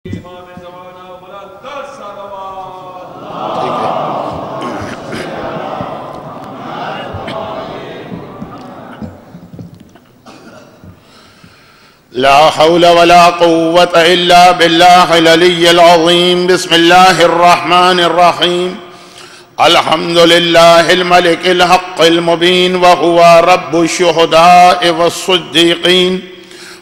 امام زمانہ بلا 10 سالوات لا حول ولا قوة إلا بالله العلي العظيم. بسم الله الرحمن الرحيم. الحمد لله الملك الحق المبين وهو رب الشهداء والصديقين،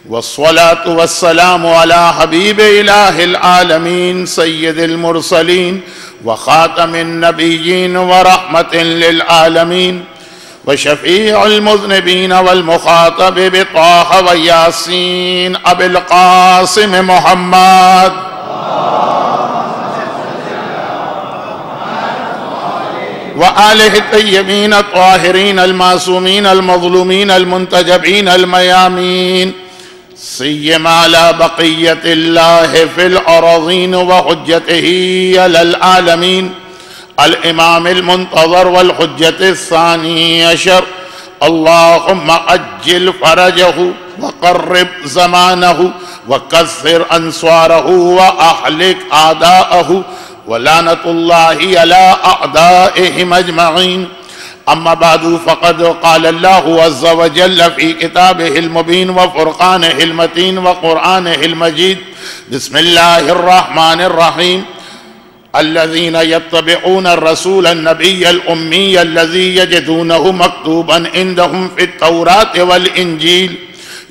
والصلاة والسلام على حبيب إله العالمين سيد المرسلين وخاتم النبيين ورحمة للعالمين وشفيع المذنبين والمخاطب بطه وياسين أبي القاسم محمد وآله الطيبين الطاهرين المعصومين المظلومين المنتجبين الميامين، سيما على بقية الله في الأراضين وحجته على العالمين الإمام المنتظر والحجة الثاني عشر. اللهم أجل فرجه وقرب زمانه وكثر أنصاره وأحلك أعداءه ولعنة الله على أعدائهم أجمعين. أما بعد، فقد قال الله عز وجل في كتابه المبين وفرقانه المتين وقرآنه المجيد: بسم الله الرحمن الرحيم. الذين يتبعون الرسول النبي الأمي الذي يجدونه مكتوبا عندهم في التوراة والإنجيل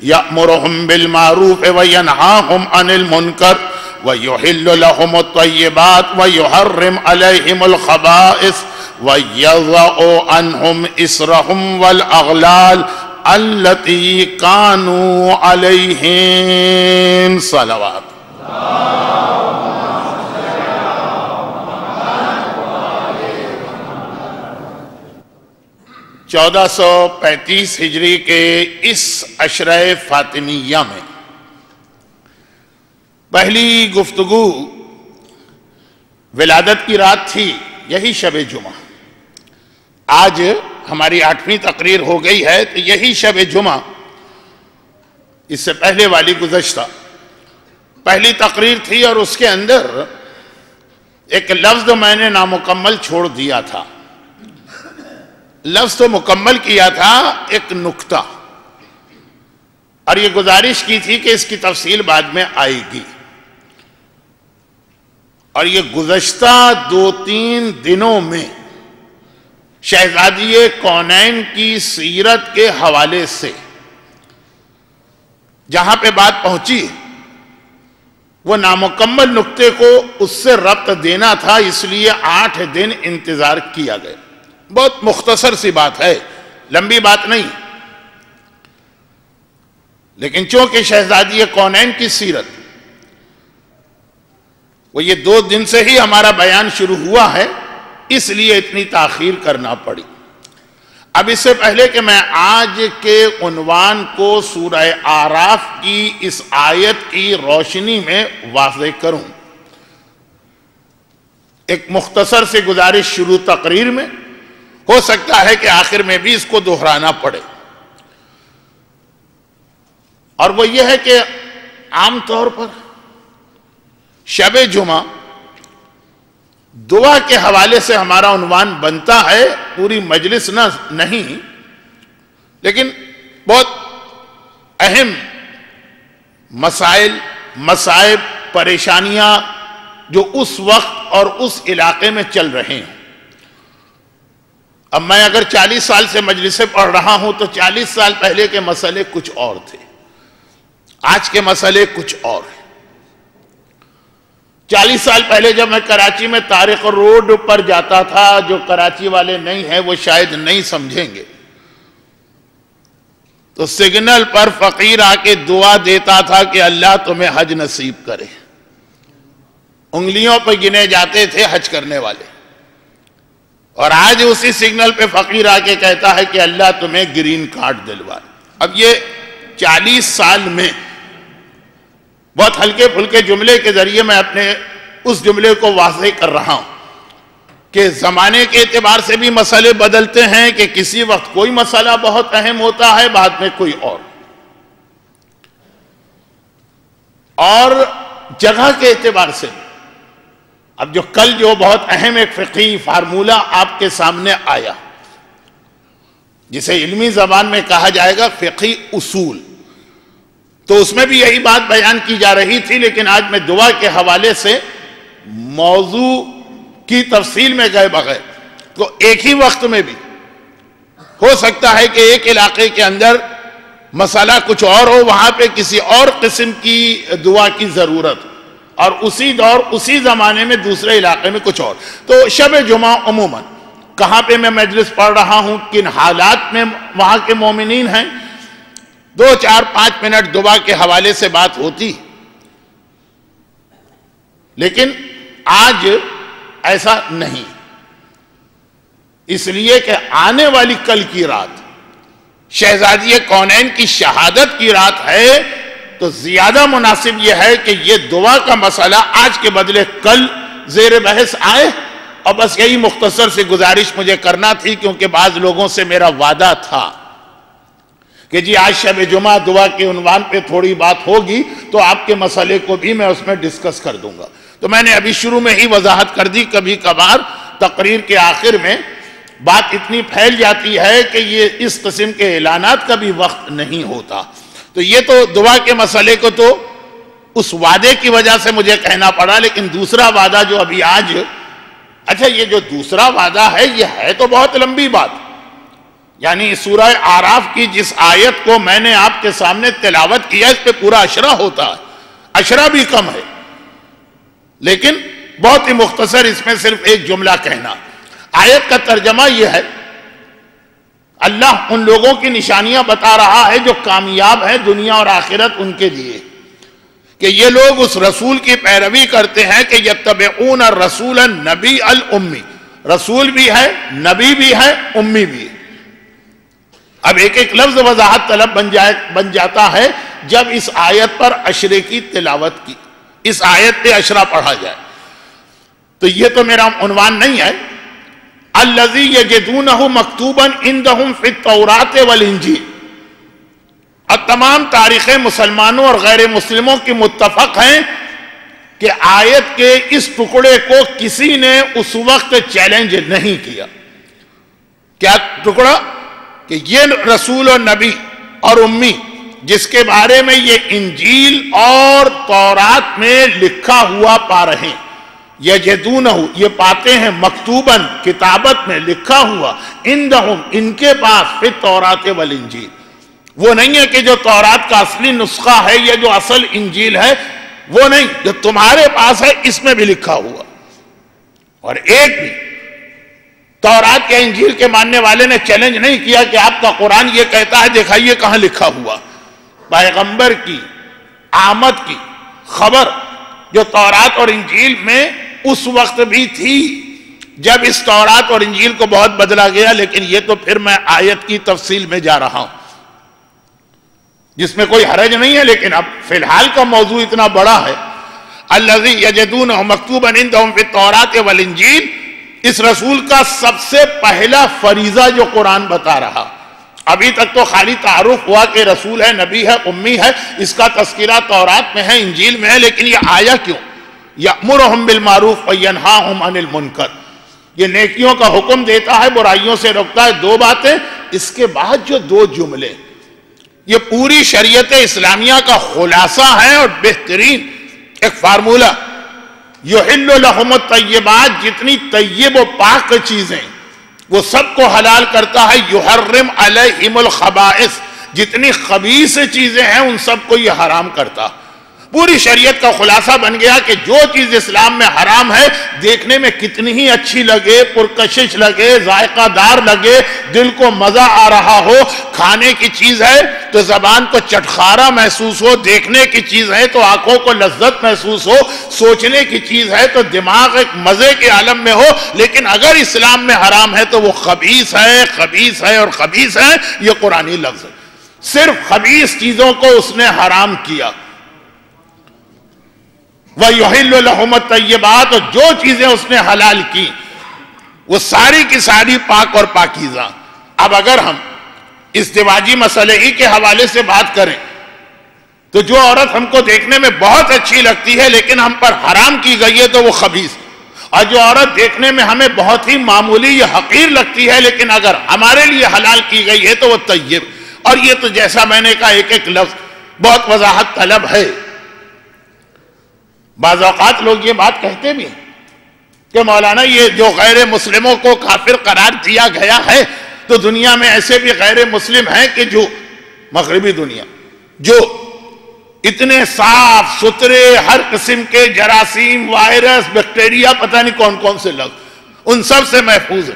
يأمرهم بالمعروف وينهاهم عن المنكر ويحل لهم الطيبات ويحرم عليهم الخبائث ويضع عنهم إصرهم والأغلال التي كانوا عليهم. صلوات. 1435 ہجری کے اس عشرہ فاطمیہ میں پہلی گفتگو ولادت کی رات تھی، یہی شب جمعہ. آج ہماری 8ویں تقریر ہو گئی ہے تو یہی شب جمعہ. اس سے پہلے والی گزشتہ پہلی تقریر تھی اور اس کے اندر ایک لفظ میں نے نامکمل چھوڑ دیا تھا. لفظ تو مکمل کیا تھا، ایک نکتہ، اور یہ گزارش کی تھی کہ اس کی تفصیل بعد میں آئے گی. اور یہ گزشتہ 2-3 دنوں میں شہزادی کونین کی سیرت کے حوالے سے جہاں پہ بات پہنچی وہ نامکمل نکتے کو اس سے ربط دینا تھا، اس لیے 8 دن انتظار کیا گیا. بہت مختصر سی بات ہے، لمبی بات نہیں، لیکن چونکہ شہزادی کونین کی سیرت وہ یہ 2 دن سے ہی ہمارا بیان شروع ہوا ہے، اس لیے اتنی تاخیر کرنا پڑی. اب اس سے پہلے کہ میں آج کے عنوان کو سورہ اعراف کی اس آیت کی روشنی میں واضح کروں، ایک مختصر سے گزارش شروع تقریر میں، ہو سکتا ہے کہ آخر میں بھی اس کو دہرانا پڑے. اور وہ یہ ہے کہ عام طور پر شب جمعہ دعا کے حوالے سے ہمارا عنوان بنتا ہے، پوری مجلس نہیں، لیکن بہت اہم مسائل، مصائب، پریشانیاں جو اس وقت اور اس علاقے میں چل رہے ہیں. اب میں اگر 40 سال سے مجلسیں پڑھ رہا ہوں تو 40 سال پہلے کے مسئلے کچھ اور تھے، آج کے مسئلے کچھ اور ہیں. 40 سال پہلے جب میں کراچی میں طارق روڈ پر جاتا تھا، جو کراچی والے نہیں ہیں وہ شاید نہیں سمجھیں گے، تو سگنل پر فقیر آ کے دعا دیتا تھا کہ اللہ تمہیں حج نصیب کرے. انگلیوں پہ گنے جاتے تھے حج کرنے والے، اور آج اسی سگنل پہ فقیر آ کے کہتا ہے کہ اللہ تمہیں گرین کارڈ دلوائے. اب یہ 40 سال میں بہت ہلکے پھلکے جملے کے ذریعے میں اپنے اس جملے کو واضح کر رہا ہوں کہ زمانے کے اعتبار سے بھی مسئلے بدلتے ہیں، کہ کسی وقت کوئی مسئلہ بہت اہم ہوتا ہے، بعد میں کوئی اور جگہ کے اعتبار سے اب جو کل جو بہت اہم ایک فقہی فارمولہ آپ کے سامنے آیا جسے علمی زبان میں کہا جائے گا فقہی اصول، تو اس میں بھی یہی بات بیان کی جا رہی تھی، لیکن آج میں دعا کے حوالے سے موضوع کی تفصیل میں گئے بغیر تو ایک ہی وقت میں بھی ہو سکتا ہے کہ ایک علاقے کے اندر مسئلہ کچھ اور ہو، وہاں پہ کسی اور قسم کی دعا کی ضرورت، اور اسی دور اسی زمانے میں دوسرے علاقے میں کچھ اور۔ تو شب جمعہ عموماً کہاں پہ میں مجلس پڑھ رہا ہوں، کن حالات میں وہاں کے مومنین ہیں، 2 4 5 منٹ دعا کے حوالے سے بات ہوتی، لیکن آج ایسا نہیں، اس لیے کہ آنے والی کل کی رات شہزادی کونین کی شہادت کی رات ہے، تو زیادہ مناسب یہ ہے کہ یہ دعا کا مسئلہ آج کے بدلے کل زیر بحث آئے۔ اور بس یہی مختصر سی گزارش مجھے کرنا تھی، کیونکہ بعض لوگوں سے میرا وعدہ تھا کہ جی آج شب جمعہ دعا کے عنوان پہ تھوڑی بات ہوگی تو آپ کے مسئلے کو بھی میں اس میں ڈسکس کر دوں گا، تو میں نے ابھی شروع میں ہی وضاحت کر دی۔ کبھی کبھار تقریر کے آخر میں بات اتنی پھیل جاتی ہے کہ یہ اس قسم کے اعلانات کا بھی وقت نہیں ہوتا، تو یہ تو دعا کے مسئلے کو تو اس وعدے کی وجہ سے مجھے کہنا پڑا، لیکن دوسرا وعدہ جو ابھی آج، اچھا یہ جو دوسرا وعدہ ہے یہ ہے تو بہت لمبی بات، یعنی سورہ اعراف کی جس آیت کو میں نے آپ کے سامنے تلاوت کیا اس پہ پورا اشرہ ہوتا ہے، اشرہ بھی کم ہے، لیکن بہت ہی مختصر اس میں صرف ایک جملہ کہنا۔ آیت کا ترجمہ یہ ہے، اللہ ان لوگوں کی نشانیاں بتا رہا ہے جو کامیاب ہیں دنیا اور آخرت ان کے لیے، کہ یہ لوگ اس رسول کی پیروی کرتے ہیں کہ یتبعون الرسول النبی الامی، رسول بھی ہے، نبی بھی ہے، امی بھی ہے۔ اب ایک ایک لفظ وضاحت طلب بن جاتا ہے جب اس آیت پر اشرے کی تلاوت کی، اس آیت پہ اشرہ پڑھا جائے، تو یہ تو میرا عنوان نہیں ہے۔ الذی یجدونہ مکتوبا عندہم فی التوراۃ والانجیل، اور تمام تاریخ مسلمانوں اور غیر مسلموں کی متفق ہیں کہ آیت کے اس ٹکڑے کو کسی نے اس وقت چیلنج نہیں کیا۔ کیا ٹکڑا؟ کہ یہ رسول و نبی اور امی جس کے بارے میں یہ انجیل اور تورات میں لکھا ہوا پا رہے ہیں، یجدونہ یہ پاتے ہیں، مکتوباً کتابت میں لکھا ہوا، عندہم ان کے پاس فی التوراۃ والانجیل، وہ نہیں ہے کہ جو تورات کا اصلی نسخہ ہے یا جو اصل انجیل ہے وہ نہیں، جو تمہارے پاس ہے اس میں بھی لکھا ہوا۔ اور ایک بھی تورات یا انجیل کے ماننے والے نے چیلنج نہیں کیا کہ آپ کا قرآن یہ کہتا ہے، دکھائیے کہاں لکھا ہوا۔ پیغمبر کی آمد کی خبر جو تورات اور انجیل میں اس وقت بھی تھی جب اس تورات اور انجیل کو بہت بدلا گیا، لیکن یہ تو پھر میں آیت کی تفصیل میں جا رہا ہوں جس میں کوئی حرج نہیں ہے، لیکن اب فی الحال کا موضوع اتنا بڑا ہے۔ الذی یجدونہ مکتوبا عندہم فی التوراۃ والانجیل، اس رسول کا سب سے پہلا فریضہ جو قرآن بتا رہا، ابھی تک تو خالی تعارف ہوا کہ رسول ہے، نبی ہے، امی ہے، اس کا تذکرہ تورات میں ہے، انجیل میں ہے، لیکن یہ آیا کیوں؟ یأمرہم بالمعروف وینہاہم عن المنکر، یہ نیکیوں کا حکم دیتا ہے، برائیوں سے روکتا ہے، 2 باتیں۔ اس کے بعد جو 2 جملے، یہ پوری شریعت اسلامیہ کا خلاصہ ہے اور بہترین ایک فارمولہ۔ یحل لہم الطیبات، جتنی طیب و پاک چیزیں وہ سب کو حلال کرتا ہے، یحرم علیہم الخبائث، جتنی خبیث چیزیں ہیں ان سب کو یہ حرام کرتا۔ پوری شریعت کا خلاصہ بن گیا کہ جو چیز اسلام میں حرام ہے، دیکھنے میں کتنی ہی اچھی لگے، پرکشش لگے، ذائقہ دار لگے، دل کو مزہ آ رہا ہو، کھانے کی چیز ہے تو زبان کو چٹخارا محسوس ہو، دیکھنے کی چیز ہے تو آنکھوں کو لذت محسوس ہو، سوچنے کی چیز ہے تو دماغ ایک مزے کے عالم میں ہو، لیکن اگر اسلام میں حرام ہے تو وہ خبیث ہے، خبیث ہے اور خبیث ہے۔ یہ قرآنی لفظ ہے، صرف خبیث چیزوں کو اس نے حرام کیا۔ وَيُحِلُّ لَهُمُ الطَّيِّبَاتُ، جو چیزیں اس نے حلال کی وہ ساری کی ساری پاک اور پاکیزہ۔ اب اگر ہم ازدواجی مسئلے ہی کے حوالے سے بات کریں تو جو عورت ہم کو دیکھنے میں بہت اچھی لگتی ہے لیکن ہم پر حرام کی گئی ہے تو وہ خبیث، اور جو عورت دیکھنے میں ہمیں بہت ہی معمولی یا حقیر لگتی ہے لیکن اگر ہمارے لیے حلال کی گئی ہے تو وہ طیب۔ اور یہ تو جیسا میں نے کہا ایک ایک لفظ بہت وضاحت طلب ہے۔ بعض اوقات لوگ یہ بات کہتے بھی ہیں کہ مولانا یہ جو غیر مسلموں کو کافر قرار دیا گیا ہے تو دنیا میں ایسے بھی غیر مسلم ہیں کہ جو مغربی دنیا جو اتنے صاف ستھرے ہر قسم کے جراثیم، وائرس، بیکٹیریا، پتہ نہیں کون کون سے لفظ ان سب سے محفوظ ہے،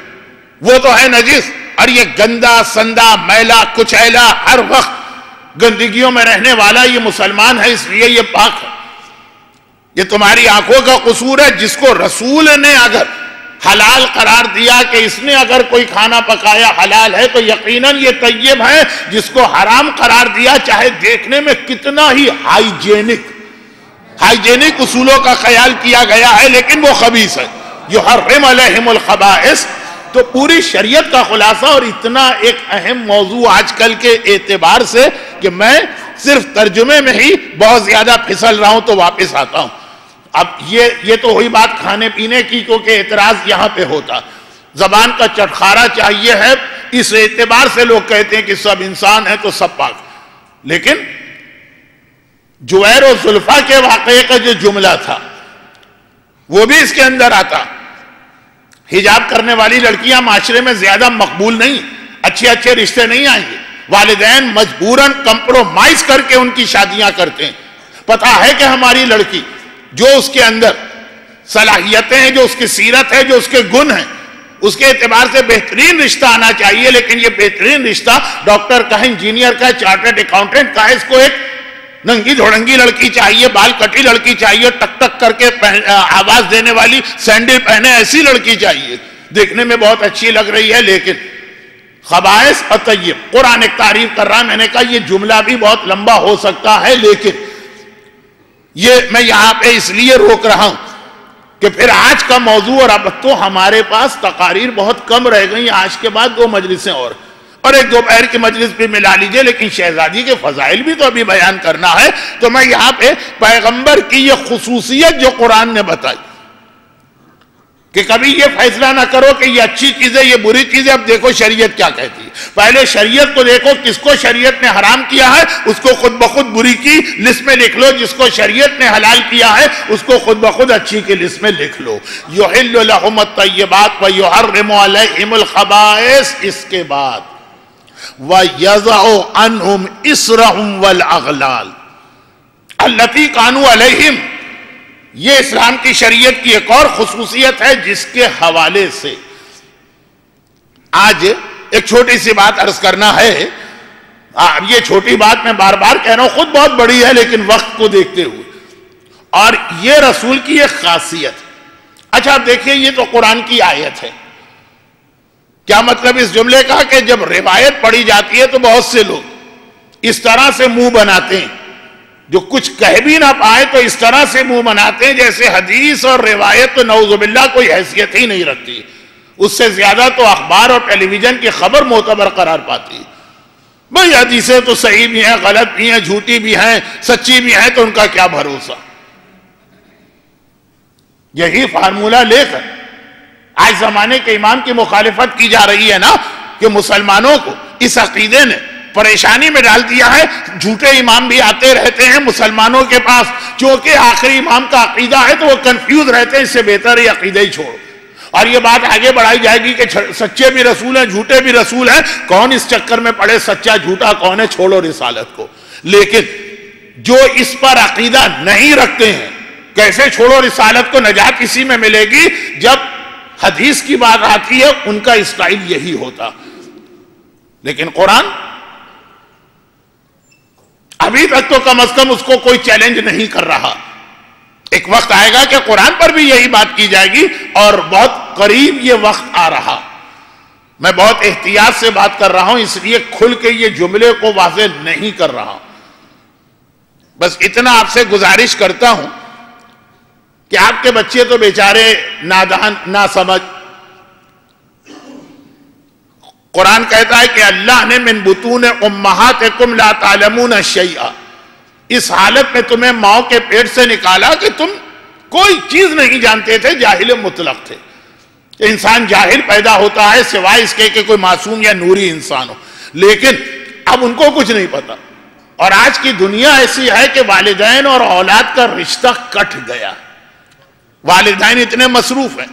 وہ تو ہے نجس، اور یہ گندا سندا میلا کچیلا ہر وقت گندگیوں میں رہنے والا یہ مسلمان ہے، اس لیے یہ پاک ہے۔ یہ تمہاری آنکھوں کا قصور ہے۔ جس کو رسول نے اگر حلال قرار دیا کہ اس نے اگر کوئی کھانا پکایا حلال ہے تو یقیناً یہ طیب ہے، جس کو حرام قرار دیا چاہے دیکھنے میں کتنا ہی ہائیجینک اصولوں کا خیال کیا گیا ہے لیکن وہ خبیث ہے۔ یحرم علیہم الخبائث، تو پوری شریعت کا خلاصہ، اور اتنا ایک اہم موضوع آج کل کے اعتبار سے کہ میں صرف ترجمے میں ہی بہت زیادہ پھسل رہا ہوں تو واپس آتا ہوں۔ اب یہ تو ہوئی بات کھانے پینے کی، کیونکہ اعتراض یہاں پہ ہوتا، زبان کا چٹخارا چاہیے ہے، اس اعتبار سے لوگ کہتے ہیں کہ سب انسان ہیں تو سب پاک، لیکن جویر و زلفا کے واقعے کا جو جملہ تھا وہ بھی اس کے اندر آتا۔ حجاب کرنے والی لڑکیاں معاشرے میں زیادہ مقبول نہیں، اچھے رشتے نہیں آئیں گے، والدین مجبوراً کمپرومائز کر کے ان کی شادیاں کرتے ہیں۔ پتہ ہے کہ ہماری لڑکی جو اس کے اندر صلاحیتیں ہیں، جو اس کی سیرت ہے، جو اس کے گن ہیں، اس کے اعتبار سے بہترین رشتہ آنا چاہیے، لیکن یہ بہترین رشتہ ڈاکٹر کا، انجینئر کا، چارٹرڈ اکاؤنٹنٹ کا ہے، اس کو ایک ننگی دھڑنگی لڑکی چاہیے، بال کٹی لڑکی چاہیے، ٹک ٹک کر کے آواز دینے والی سینڈل پہنے ایسی لڑکی چاہیے، دیکھنے میں بہت اچھی لگ رہی ہے لیکن خبائث اور طیب۔ قرآن ایک تعریف کر رہا، میں نے کہا یہ جملہ بھی بہت لمبا ہو سکتا ہے لیکن یہ میں یہاں پہ اس لیے روک رہا ہوں کہ پھر آج کا موضوع، اور اب تو ہمارے پاس تقاریر بہت کم رہ گئی، آج کے بعد 2 مجلسیں اور ایک دوپہر کی مجلس بھی ملا لیجئے، لیکن شہزادی کے فضائل بھی تو ابھی بیان کرنا ہے، تو میں یہاں پہ پیغمبر کی یہ خصوصیت جو قرآن نے بتائی کہ کبھی یہ فیصلہ نہ کرو کہ یہ اچھی چیز ہے یہ بری چیز ہے، اب دیکھو شریعت کیا کہتی ہے، پہلے شریعت کو دیکھو، کس کو شریعت نے حرام کیا ہے اس کو خود بخود بری کی لسٹ میں لکھ لو، جس کو شریعت نے حلال کیا ہے اس کو خود بخود اچھی کی لسٹ میں لکھ لو۔ یحل لہم الطیبات ویحرم علیہم الخبائث، اس کے بعد وَيَضَعُ عَنْهُمْ إِصْرَهُمْ وَالْأَغْلَالِ الَّتِي كَانُوا عَلَيْهِمْ، یہ اسلام کی شریعت کی ایک اور خصوصیت ہے جس کے حوالے سے آج ایک چھوٹی سی بات عرض کرنا ہے۔ یہ چھوٹی بات میں بار بار کہہ رہا ہوں، خود بہت بڑی ہے لیکن وقت کو دیکھتے ہوئے، اور یہ رسول کی ایک خاصیت۔ اچھا آپ دیکھیے، یہ تو قرآن کی آیت ہے، کیا مطلب اس جملے کا کہ جب روایت پڑھی جاتی ہے تو بہت سے لوگ اس طرح سے منہ بناتے ہیں، جو کچھ کہہ بھی نہ پائے تو اس طرح سے منہ بناتے ہیں جیسے حدیث اور روایت تو نعوذ باللہ کوئی حیثیت ہی نہیں رکھتی، اس سے زیادہ تو اخبار اور ٹیلی ویژن کی خبر معتبر قرار پاتی۔ بھئی حدیثیں تو صحیح بھی ہیں، غلط بھی ہیں، جھوٹی بھی ہیں، سچی بھی ہیں، تو ان کا کیا بھروسہ۔ یہی فارمولہ لے کر آج زمانے کے امام کی مخالفت کی جا رہی ہے نا، کہ مسلمانوں کو اس عقیدے نے پریشانی میں ڈال دیا ہے، جھوٹے امام بھی آتے رہتے ہیں مسلمانوں کے پاس، چونکہ آخری امام کا عقیدہ ہے تو وہ کنفیوز رہتے ہیں، اس سے بہتر یہ عقیدہ ہی چھوڑو۔ اور یہ بات آگے بڑھائی جائے گی کہ سچے بھی رسول ہیں، جھوٹے بھی رسول ہیں، کون اس چکر میں پڑے سچا جھوٹا کون ہے، چھوڑو رسالت کو۔ لیکن جو اس پر عقیدہ نہیں رکھتے ہیں، کیسے چھوڑو رسالت کو، نجات اسی میں ملے گی جب حدیث کی بات آتی ہے ان کا اسٹائل یہی ہوتا۔ لیکن قرآن ابھی تک تو کم از کم اس کو کوئی چیلنج نہیں کر رہا، ایک وقت آئے گا کہ قرآن پر بھی یہی بات کی جائے گی، اور بہت قریب یہ وقت آ رہا۔ میں بہت احتیاط سے بات کر رہا ہوں، اس لیے کھل کے یہ جملے کو واضح نہیں کر رہا، بس اتنا آپ سے گزارش کرتا ہوں کہ آپ کے بچے تو بیچارے نادان نہ سمجھ، قرآن کہتا ہے کہ اللہ نے من بطون امہاتکم لا تعلمون شیئا، اس حالت میں تمہیں ماں کے پیٹ سے نکالا کہ تم کوئی چیز نہیں جانتے تھے، جاہل مطلق تھے. انسان جاہل پیدا ہوتا ہے سوائے اس کے کہ کوئی معصوم یا نوری انسان ہو، لیکن اب ان کو کچھ نہیں پتا. اور آج کی دنیا ایسی ہے کہ والدین اور اولاد کا رشتہ کٹ گیا. والدین اتنے مصروف ہیں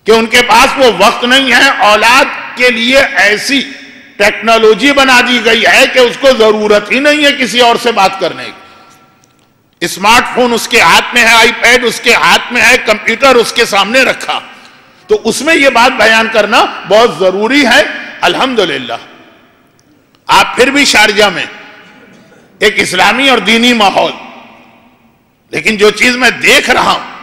کہ ان کے پاس وہ وقت نہیں ہے. اولاد کے لیے ایسی ٹیکنالوجی بنا دی گئی ہے کہ اس کو ضرورت ہی نہیں ہے کسی اور سے بات کرنے کی. اسمارٹ فون اس کے ہاتھ میں ہے، آئی پیڈ اس کے ہاتھ میں ہے، کمپیوٹر اس کے سامنے رکھا، تو اس میں یہ بات بیان کرنا بہت ضروری ہے. الحمدللہ آپ پھر بھی شارجہ میں ایک اسلامی اور دینی ماحول، لیکن جو چیز میں دیکھ رہا ہوں،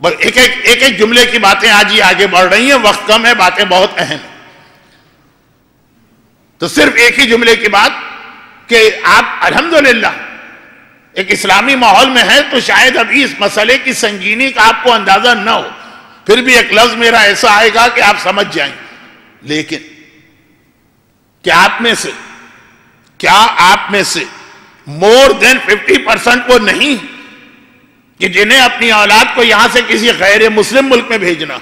ایک جملے کی باتیں آج ہی آگے بڑھ رہی ہیں، وقت کم ہے، باتیں بہت اہم ہیں. تو صرف ایک ہی جملے کی بات کہ آپ الحمدللہ ایک اسلامی ماحول میں ہیں، تو شاید ابھی اس مسئلے کی سنگینی کا آپ کو اندازہ نہ ہو، پھر بھی ایک لفظ میرا ایسا آئے گا کہ آپ سمجھ جائیں. لیکن کیا آپ میں سے مور دین 50% وہ نہیں کہ جنہیں اپنی اولاد کو یہاں سے کسی غیر مسلم ملک میں بھیجنا،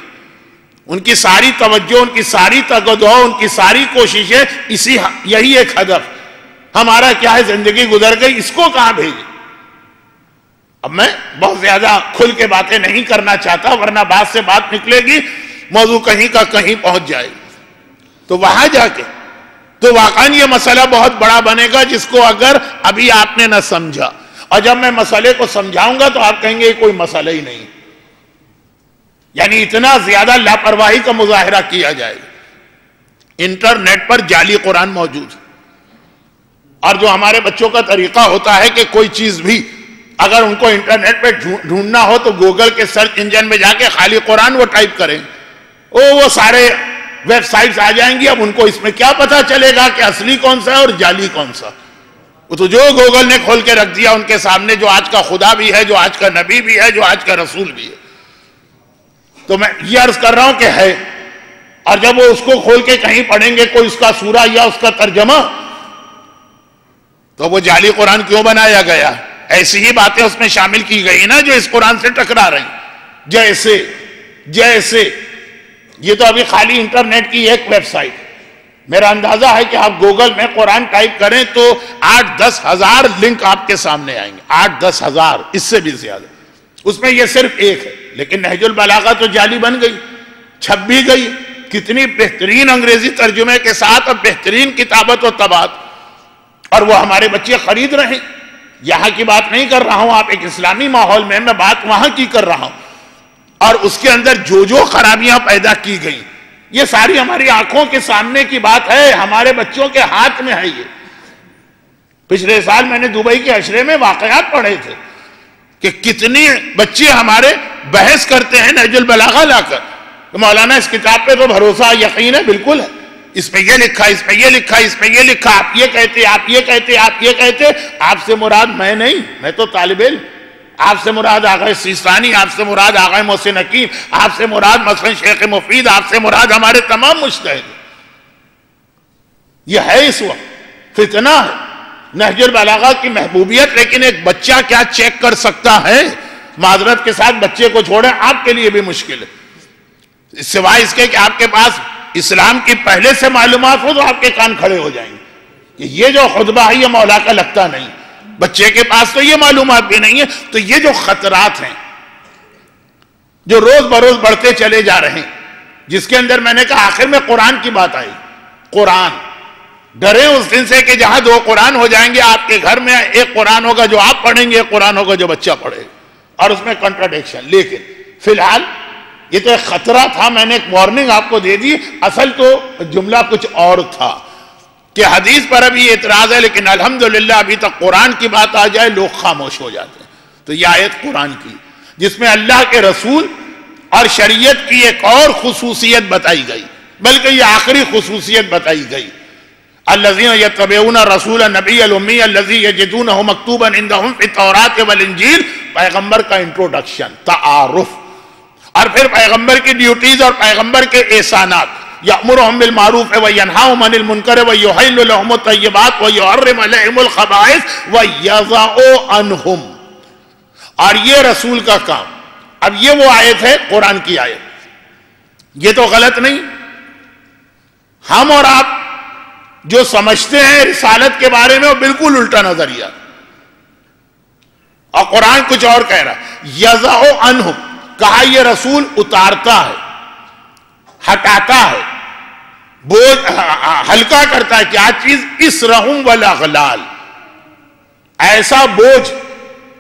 ان کی ساری توجہ، ان کی ساری تگدو، ان کی ساری کوششیں یہی ایک ہدف، ہمارا کیا ہے زندگی گزر گئی، اس کو کہاں بھیجیں. اب میں بہت زیادہ کھل کے باتیں نہیں کرنا چاہتا، ورنہ بات سے بات نکلے گی، موضوع کہیں کا کہیں پہنچ جائے گی. تو وہاں جا کے تو واقعاً یہ مسئلہ بہت بڑا بنے گا، جس کو اگر ابھی آپ نے نہ سمجھا، اور جب میں مسئلے کو سمجھاؤں گا تو آپ کہیں گے یہ کوئی مسئلہ ہی نہیں. یعنی اتنا زیادہ لاپرواہی کا مظاہرہ کیا جائے گا. انٹرنیٹ پر جعلی قرآن موجود ہے، اور جو ہمارے بچوں کا طریقہ ہوتا ہے کہ کوئی چیز بھی اگر ان کو انٹرنیٹ پہ ڈھونڈنا ہو تو گوگل کے سرچ انجن میں جا کے خالی قرآن وہ ٹائپ کریں، وہ سارے ویب سائٹس آ جائیں گی. اب ان کو اس میں کیا پتا چلے گا کہ اصلی کون سا ہے اور جعلی کون سا؟ وہ تو جو گوگل نے کھول کے رکھ دیا ان کے سامنے، جو آج کا خدا بھی ہے، جو آج کا نبی بھی ہے، جو آج کا رسول بھی ہے. تو میں یہ عرض کر رہا ہوں کہ ہے، اور جب وہ اس کو کھول کے کہیں پڑھیں گے کوئی اس کا سورہ یا اس کا ترجمہ، تو وہ جعلی قرآن کیوں بنایا گیا؟ ایسی ہی باتیں اس میں شامل کی گئی نا جو اس قرآن سے ٹکرا رہی. جیسے یہ تو ابھی خالی انٹرنیٹ کی ایک ویب سائٹ، میرا اندازہ ہے کہ آپ گوگل میں قرآن ٹائپ کریں تو 8-10 ہزار لنک آپ کے سامنے آئیں گے، 8-10 ہزار، اس سے بھی زیادہ. اس میں یہ صرف ایک ہے، لیکن نہج البلاغہ تو جعلی بن گئی، چھپ بھی گئی. کتنی بہترین انگریزی ترجمے کے ساتھ، اب بہترین کتابت و طباعت، اور وہ ہمارے بچے خرید رہے ہیں. یہاں کی بات نہیں کر رہا ہوں، آپ ایک اسلامی ماحول میں بات وہاں کی کر رہا ہوں. اور اس کے اندر جو خرابیاں پیدا کی گئی، یہ ساری ہماری آنکھوں کے سامنے کی بات ہے، ہمارے بچوں کے ہاتھ میں ہے. یہ پچھلے سال میں نے دبئی کے عشرے میں واقعات پڑھے تھے کہ کتنی بچے ہمارے بحث کرتے ہیں نہج البلاغہ لا کر، مولانا اس کتاب پہ تو بھروسہ یقین ہے، بالکل ہے، اس میں یہ لکھا، اس میں یہ لکھا، اس میں یہ لکھا، آپ یہ کہتے، آپ یہ کہتے، آپ یہ کہتے. آپ سے مراد میں نہیں، میں تو طالب علم. آپ سے مراد آغا سیستانی، آپ سے مراد آغا محسن حکیم، آپ سے مراد مثلا شیخ مفید، آپ سے مراد ہمارے تمام مجتہد. یہ ہے اس وقت فتنہ ہے نہج البلاغہ کی محبوبیت. لیکن ایک بچہ کیا چیک کر سکتا ہے؟ معذرت کے ساتھ بچے کو چھوڑیں، آپ کے لیے بھی مشکل ہے، سوائے اس کے کہ آپ کے پاس اسلام کی پہلے سے معلومات ہو تو آپ کے کان کھڑے ہو جائیں گے کہ یہ جو خطبہ ہے یہ مولا کا لگتا نہیں. بچے کے پاس تو یہ معلومات بھی نہیں ہے. تو یہ جو خطرات ہیں جو روز بروز بڑھتے چلے جا رہے ہیں، جس کے اندر میں نے کہا آخر میں قرآن کی بات آئی. قرآن، ڈریں اس دن سے کہ جہاں 2 قرآن ہو جائیں گے آپ کے گھر میں، ایک قرآن ہوگا جو آپ پڑھیں گے، ایک قرآن ہوگا جو بچہ پڑھے گا، اور اس میں کنٹراڈکشن. لیکن فی الحال یہ تو ایک خطرہ تھا، میں نے ایک وارننگ آپ کو دے دی. اصل تو جملہ کچھ اور تھا کہ حدیث پر ابھی اعتراض ہے، لیکن الحمدللہ ابھی تک قرآن کی بات آ جائے لوگ خاموش ہو جاتے ہیں. تو یہ آیت قرآن کی جس میں اللہ کے رسول اور شریعت کی ایک اور خصوصیت بتائی گئی، بلکہ یہ آخری خصوصیت بتائی گئی. الذین یتبعون الرسول النبی الامی الذی یجدونہ مکتوبا عندہم فی التوراۃ والانجیل. پیغمبر کا انٹروڈکشن، تعارف، اور پھر پیغمبر کی ڈیوٹیز اور پیغمبر کے احسانات. یأمرہم بالمعروف وینہاہم عن المنکر ویحل لہم الطیبات ویحرم علیہم الخبائث ویضع عنہم. اور یہ رسول کا کام. اب یہ وہ آیت ہے قرآن کی آیت. یہ تو غلط نہیں. ہم اور آپ جو سمجھتے ہیں رسالت کے بارے میں وہ بالکل الٹا نظریہ, اور قرآن کچھ اور کہہ رہا. یضع عنہم کہا یہ رسول اتارتا ہے, ہٹاتا ہے, بوجھ ہلکا کرتا ہے. کیا چیز؟ اسرہم والاغلال, ایسا بوجھ,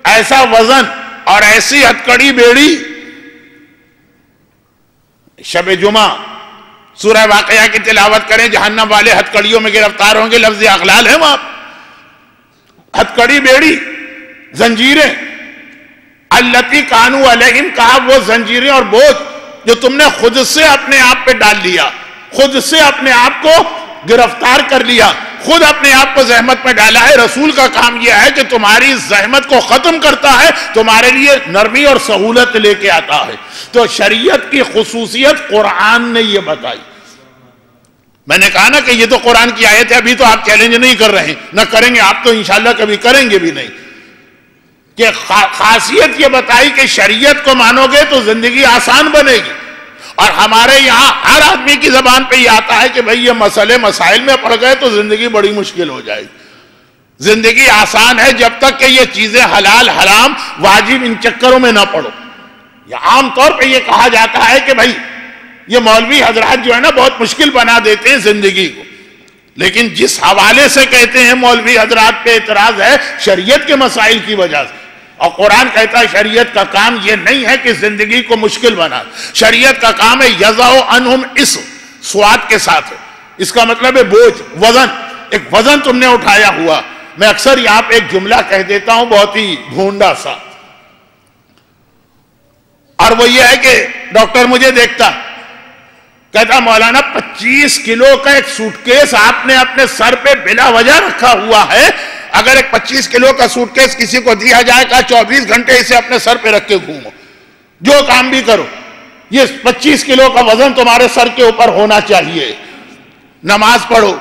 ایسا وزن اور ایسی ہتکڑی بیڑی. شب جمعہ سورہ واقعہ کی تلاوت کریں, جہنم والے ہتکڑیوں میں گرفتار ہوں گے. لفظ اغلال ہے وہاں, ہتکڑی بیڑی, زنجیریں. التی کانوا علیہم کہا وہ زنجیریں اور بوجھ جو تم نے خود سے اپنے آپ پہ ڈال لیا, خود سے اپنے آپ کو گرفتار کر لیا, خود اپنے آپ کو زحمت میں ڈالا ہے. رسول کا کام یہ ہے کہ تمہاری زحمت کو ختم کرتا ہے, تمہارے لیے نرمی اور سہولت لے کے آتا ہے. تو شریعت کی خصوصیت قرآن نے یہ بتائی. میں نے کہا نا کہ یہ تو قرآن کی آیت ہے, ابھی تو آپ چیلنج نہیں کر رہے ہیں, نہ کریں گے آپ تو انشاءاللہ کبھی کریں گے بھی نہیں. کہ خاصیت یہ بتائی کہ شریعت کو مانو گے تو زندگی آسان بنے گی. اور ہمارے یہاں ہر آدمی کی زبان پہ یہ آتا ہے کہ بھئی یہ مسئلے مسائل میں پڑ گئے تو زندگی بڑی مشکل ہو جائے گی. زندگی آسان ہے جب تک کہ یہ چیزیں حلال حرام واجب ان چکروں میں نہ پڑو. یہ عام طور پہ یہ کہا جاتا ہے کہ بھئی یہ مولوی حضرات جو ہے نا بہت مشکل بنا دیتے ہیں زندگی کو. لیکن جس حوالے سے کہتے ہیں مولوی حضرات پہ اعتراض ہے شریعت کے مسائل کی وجہ سے. اور قرآن کہتا ہے شریعت کا کام یہ نہیں ہے کہ زندگی کو مشکل بنا, شریعت کا کام ہے یضع عنہم, اس سواد کے ساتھ ہے. اس کا مطلب ہے بوجھ, وزن. ایک وزن تم نے اٹھایا ہوا. میں اکثر یہاں پہ ایک جملہ کہہ دیتا ہوں بہت ہی بھونڈا سا, اور وہ یہ ہے کہ ڈاکٹر مجھے دیکھتا کہتا مولانا 25 کلو کا ایک سوٹ کیس آپ نے اپنے سر پہ بلا وجہ رکھا ہوا ہے. اگر ایک 25 کلو کا سوٹ کیس کسی کو دیا جائے گا 24 گھنٹے اسے اپنے سر پہ رکھ کے گھومو, جو کام بھی کرو, یہ 25 کلو کا وزن تمہارے سر کے اوپر ہونا چاہیے. نماز پڑھو,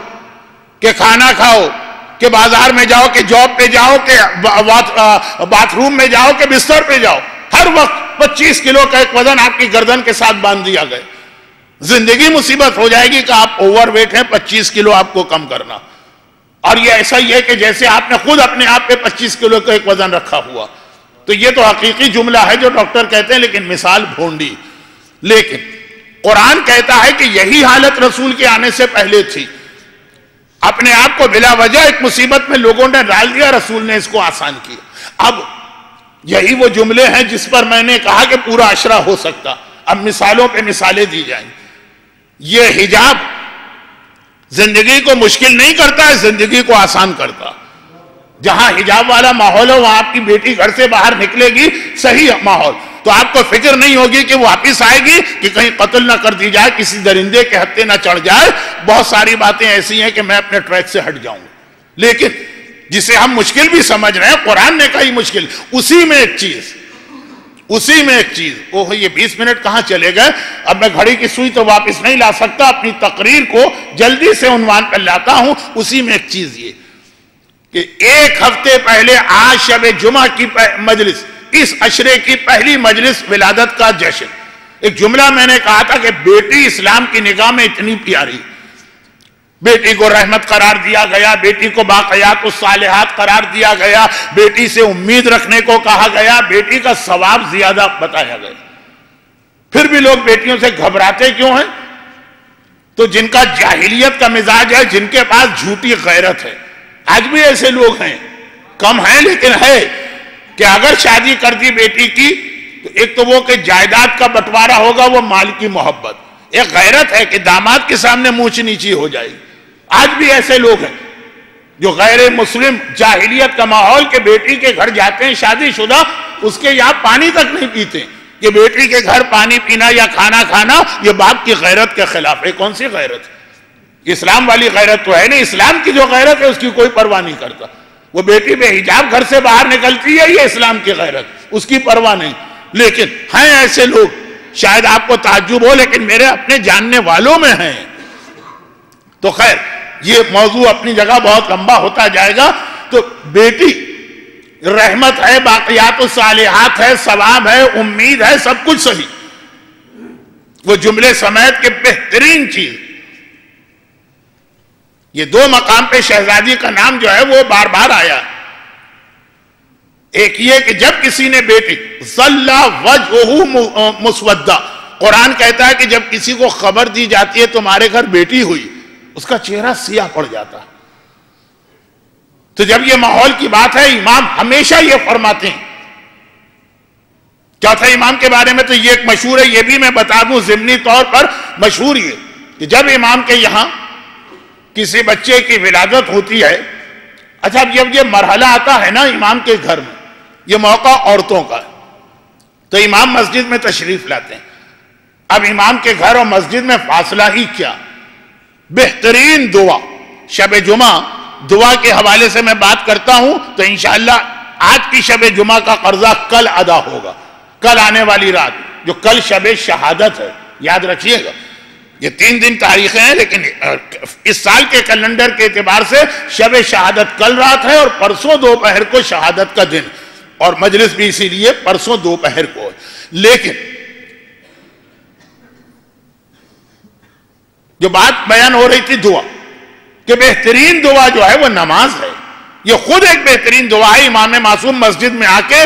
کہ کھانا کھاؤ, کہ بازار میں جاؤ, کہ جاب پہ جاؤ, کہ باتھ روم میں جاؤ, کہ بستر پہ جاؤ, ہر وقت 25 کلو کا ایک وزن آپ کی گردن کے ساتھ باندھ دیا گیا. زندگی مصیبت ہو جائے گی کہ آپ اوور ویٹ ہیں, 25 کلو آپ کو کم کرنا. اور یہ ایسا ہی ہے کہ جیسے آپ نے خود اپنے آپ پہ 25 کلو کا ایک وزن رکھا ہوا. تو یہ تو حقیقی جملہ ہے جو ڈاکٹر کہتے ہیں, لیکن مثال بھونڈی. لیکن قرآن کہتا ہے کہ یہی حالت رسول کے آنے سے پہلے تھی. اپنے آپ کو بلا وجہ ایک مصیبت میں لوگوں نے ڈال دیا, رسول نے اس کو آسان کیا. اب یہی وہ جملے ہیں جس پر میں نے کہا کہ پورا عشرہ ہو سکتا. اب مثالوں پہ مثالیں دی جائیں. یہ حجاب زندگی کو مشکل نہیں کرتا ہے, زندگی کو آسان کرتا. جہاں حجاب والا ماحول ہو وہاں آپ کی بیٹی گھر سے باہر نکلے گی, صحیح ماحول, تو آپ کو فکر نہیں ہوگی کہ وہ واپس آئے گی کہ کہیں قتل نہ کر دی جائے, کسی درندے کے ہتھے نہ چڑھ جائے. بہت ساری باتیں ایسی ہیں کہ میں اپنے ٹریک سے ہٹ جاؤں. لیکن جسے ہم مشکل بھی سمجھ رہے ہیں, قرآن نے کہی مشکل, اسی میں ایک چیز, اوہ یہ 20 منٹ کہاں چلے گئے. اب میں گھڑی کی سوئی تو واپس نہیں لا سکتا, اپنی تقریر کو جلدی سے عنوان پر لاتا ہوں. اسی میں ایک چیز یہ کہ ایک ہفتے پہلے آج شب جمعہ کی مجلس, اس عشرے کی پہلی مجلس ولادت کا جشن. ایک جملہ میں نے کہا تھا کہ بیٹی اسلام کی نگاہ میں اتنی پیاری, بیٹی کو رحمت قرار دیا گیا, بیٹی کو باقیات الصالحات قرار دیا گیا, بیٹی سے امید رکھنے کو کہا گیا, بیٹی کا ثواب زیادہ بتایا گیا. پھر بھی لوگ بیٹیوں سے گھبراتے کیوں ہیں؟ تو جن کا جاہلیت کا مزاج ہے, جن کے پاس جھوٹی غیرت ہے. آج بھی ایسے لوگ ہیں, کم ہیں لیکن ہے, کہ اگر شادی کر دی بیٹی کی تو ایک تو وہ کہ جائیداد کا بٹوارا ہوگا, وہ مال کی محبت. ایک غیرت ہے کہ داماد کے سامنے منہ نیچی ہو جائے گی. آج بھی ایسے لوگ ہیں جو غیر مسلم جاہلیت کا ماحول کے بیٹی کے گھر جاتے ہیں شادی شدہ, اس کے یہاں پانی تک نہیں پیتے. کہ بیٹی کے گھر پانی پینا یا کھانا کھانا یہ باپ کی غیرت کے خلاف ہے. کون سی غیرت ہے؟ اسلام والی غیرت تو ہے نہیں. اسلام کی جو غیرت ہے اس کی کوئی پرواہ نہیں کرتا. وہ بیٹی بے حجاب گھر سے باہر نکلتی ہے, یہ اسلام کی غیرت, اس کی پرواہ نہیں. لیکن ہیں ایسے لوگ, شاید آپ کو تعجب ہو لیکن میرے اپنے جاننے والوں میں ہیں, تو خیر یہ موضوع اپنی جگہ بہت لمبا ہوتا جائے گا. تو بیٹی رحمت ہے، باقیات الصالحات ہے، ثواب ہے، امید ہے، سب کچھ صحیح. وہ جملے سمیت کے بہترین چیز. یہ دو مقام پہ شہزادی کا نام جو ہے وہ بار بار آیا. ایک یہ کہ جب کسی نے بیٹی ظل وجہہ مسودہ، قرآن کہتا ہے کہ جب کسی کو خبر دی جاتی ہے تمہارے گھر بیٹی ہوئی، اس کا چہرہ سیاہ پڑ جاتا. تو جب یہ ماحول کی بات ہے، امام ہمیشہ یہ فرماتے ہیں. چوتھے امام کے بارے میں تو یہ ایک مشہور ہے، یہ بھی میں بتا دوں ضمنی طور پر مشہور یہ کہ جب امام کے یہاں کسی بچے کی ولادت ہوتی ہے، اچھا جب یہ مرحلہ آتا ہے نا امام کے گھر میں، یہ موقع عورتوں کا ہے، تو امام مسجد میں تشریف لاتے ہیں. اب امام کے گھر اور مسجد میں فاصلہ ہی کیا. بہترین دعا شب جمعہ دعا کے حوالے سے میں بات کرتا ہوں تو انشاءاللہ آج کی شب جمعہ کا قرضہ کل ادا ہوگا. کل آنے والی رات جو کل شب شہادت ہے، یاد رکھیے گا. یہ 3 دن تاریخیں ہیں لیکن اس سال کے کیلنڈر کے اعتبار سے شب شہادت کل رات ہے اور پرسوں دوپہر کو شہادت کا دن، اور مجلس بھی اسی لیے پرسوں دوپہر کو ہے. لیکن جو بات بیان ہو رہی تھی دعا کہ بہترین دعا جو ہے وہ نماز ہے. یہ خود ایک بہترین دعا ہے. امام معصوم مسجد میں آ کے